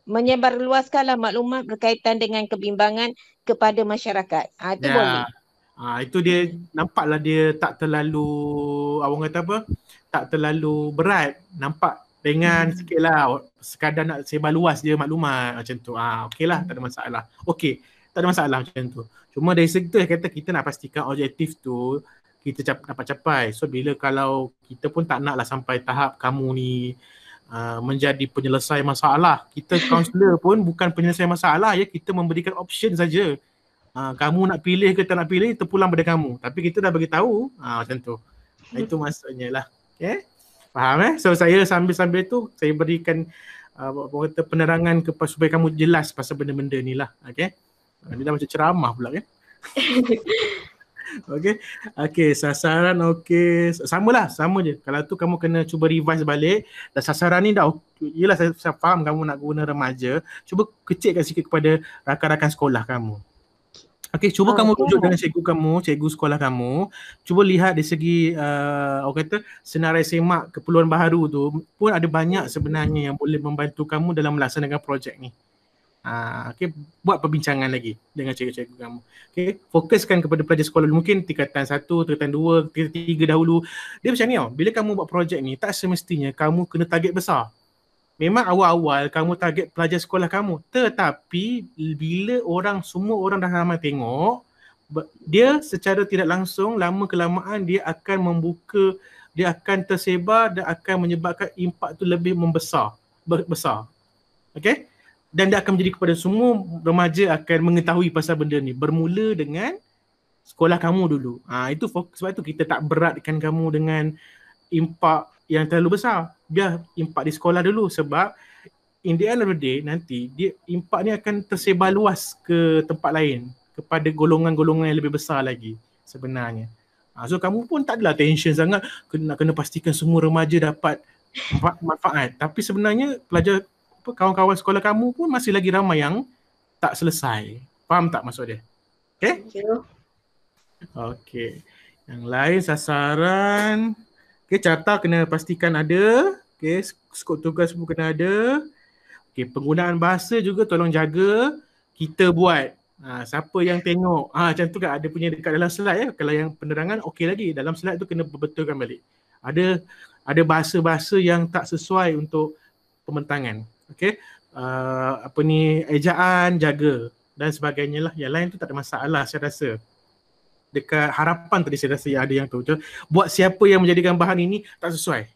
menyebarluaskanlah maklumat berkaitan dengan kebimbangan kepada masyarakat. Itu boleh.
Itu dia nampaklah dia tak terlalu, orang kata apa, tak terlalu berat. Nampak ringan sikit lah, sekadar nak sebar luas je maklumat macam tu. Okey lah, tak ada masalah. Okey, tak ada masalah macam tu. Cuma dari situ kata kita nak pastikan objektif tu kita dapat capai. So bila kalau kita pun tak naklah sampai tahap kamu ni menjadi penyelesai masalah. Kita kaunselor pun bukan penyelesai masalah ya, kita memberikan option saja. Kamu nak pilih ke tak nak pilih, terpulang pada kamu. Tapi kita dah bagi tahu macam tu. Itu maksudnya lah. Okay? Faham So saya sambil-sambil tu saya berikan penerangan supaya kamu jelas pasal benda-benda ni lah. Okay? Dia dah macam ceramah pula kan. Okay, sasaran sama je. Kalau tu kamu kena cuba revise balik. Dan sasaran ni dah, yelah saya faham kamu nak guna remaja. Cuba kecilkan sikit kepada rakan-rakan sekolah kamu. Okay, cuba kamu rujuk dengan cikgu kamu, cikgu sekolah kamu. Cuba lihat dari segi orang kata senarai semak keperluan baharu tu pun ada banyak sebenarnya yang boleh membantu kamu dalam melaksanakan projek ni. Okay, buat perbincangan lagi dengan cikgu-cikgu kamu. Okay, fokuskan kepada pelajar sekolah mungkin tingkatan 1, tingkatan 2, tingkatan 3 dahulu. Dia macam ni bila kamu buat projek ni, tak semestinya kamu kena target besar. Memang awal-awal kamu target pelajar sekolah kamu, tetapi bila semua orang dah ramai tengok, dia secara tidak langsung lama kelamaan dia akan membuka dia akan tersebar dan akan menyebabkan impak tu lebih besar. Okay? Dan dia akan menjadi kepada semua remaja akan mengetahui pasal benda ni. Bermula dengan sekolah kamu dulu. Itu sebab tu kita tak beratkan kamu dengan impak yang terlalu besar. Biar impak di sekolah dulu, sebab in the end of the day nanti impak ni akan tersebar luas ke tempat lain, kepada golongan-golongan yang lebih besar lagi sebenarnya. So kamu pun tak adalah tension sangat nak kena pastikan semua remaja dapat manfaat. Tapi sebenarnya pelajar, kawan-kawan sekolah kamu pun masih lagi ramai yang tak selesai. Faham tak maksud dia? Okay? Okay. Yang lain sasaran. Okay, carta kena pastikan ada. Okay, skop tugas pun kena ada. Okay, penggunaan bahasa juga tolong jaga. Kita buat. Siapa yang tengok. Macam tu kan ada punya dekat dalam slide. Kalau yang penerangan okey lagi. Dalam slide tu kena betulkan balik. Ada bahasa-bahasa yang tak sesuai untuk pembentangan. Okay. Ejaan jaga dan sebagainya lah. Yang lain tu tak ada masalah saya rasa. Dekat harapan tadi saya rasa ada yang tu. Buat siapa yang menjadikan bahan ini tak sesuai.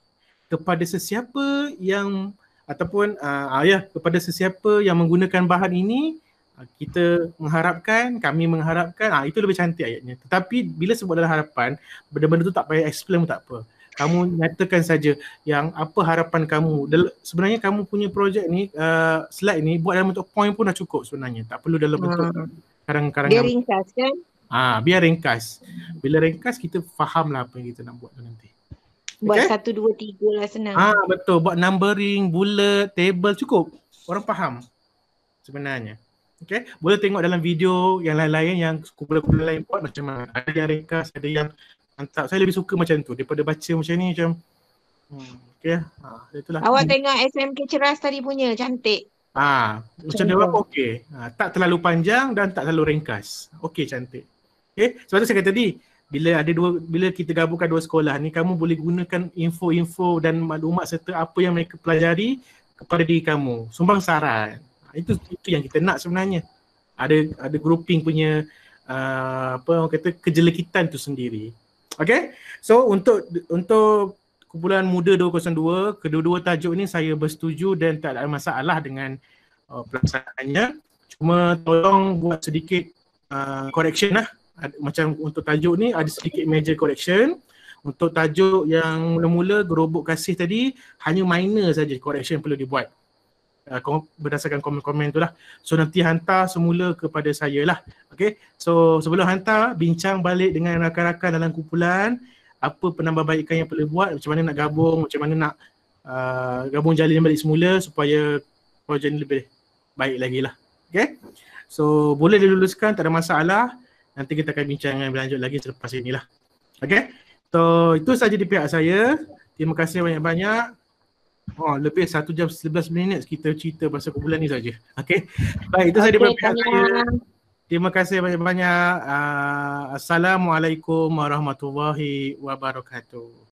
Kepada sesiapa yang ataupun kepada sesiapa yang menggunakan bahan ini, kami mengharapkan itu lebih cantik ayatnya. Tetapi bila sebut dalam harapan, benda-benda tu tak payah explain pun tak apa. Kamu nyatakan saja yang apa harapan kamu. Sebenarnya kamu punya projek ni, slide ni buat dalam bentuk point pun dah cukup sebenarnya. Tak perlu dalam bentuk karang-karangan.
Dia ringkas kan?
Biar ringkas. Bila ringkas kita faham lah apa yang kita nak buat tu nanti.
Buat 1, 2, 3 lah senang.
Betul. Buat numbering, bullet, table cukup. Orang faham sebenarnya. Okay. Boleh tengok dalam video yang lain-lain yang kumpulan-kumpulan lain buat macam mana. Ada yang ringkas, ada yang mantap. Saya lebih suka macam tu daripada baca macam ni macam okay. Itulah.
Awak tengok SMK Ceras tadi punya cantik.
Macam dia apa okey. Tak terlalu panjang dan tak terlalu ringkas. Okey, cantik. Okay. Sebab tu saya kata tadi, bila kita gabungkan dua sekolah ni, kamu boleh gunakan info-info dan maklumat serta apa yang mereka pelajari kepada diri kamu. Sumbang saran. Itu yang kita nak sebenarnya. Ada grouping punya orang kata kejelekitan tu sendiri. Okay. So untuk kumpulan muda 202, kedua-dua tajuk ni saya bersetuju dan tak ada masalah dengan pelaksanaannya. Cuma tolong buat sedikit correction lah. Macam untuk tajuk ni ada sedikit major correction. Untuk tajuk yang mula-mula gerobok kasih tadi, hanya minor saja correction perlu dibuat. Berdasarkan komen-komen tu lah. So nanti hantar semula kepada saya lah. Okay. So sebelum hantar, bincang balik dengan rakan-rakan dalam kumpulan. Apa penambahbaikan yang perlu buat, macam mana nak gabung, macam mana nak gabung jalin balik semula supaya projek ni lebih baik lagi lah. Okay. So boleh diluluskan, tak ada masalah. Nanti kita akan bincang lebih lanjut lagi selepas inilah. Okay. So itu saja di pihak saya. Terima kasih banyak-banyak. Lebih 1 jam 11 minit kita cerita pasal kumpulan ni saja. Okay. Baik, itu saja daripada pihak saya. Terima kasih banyak-banyak. Assalamualaikum warahmatullahi wabarakatuh.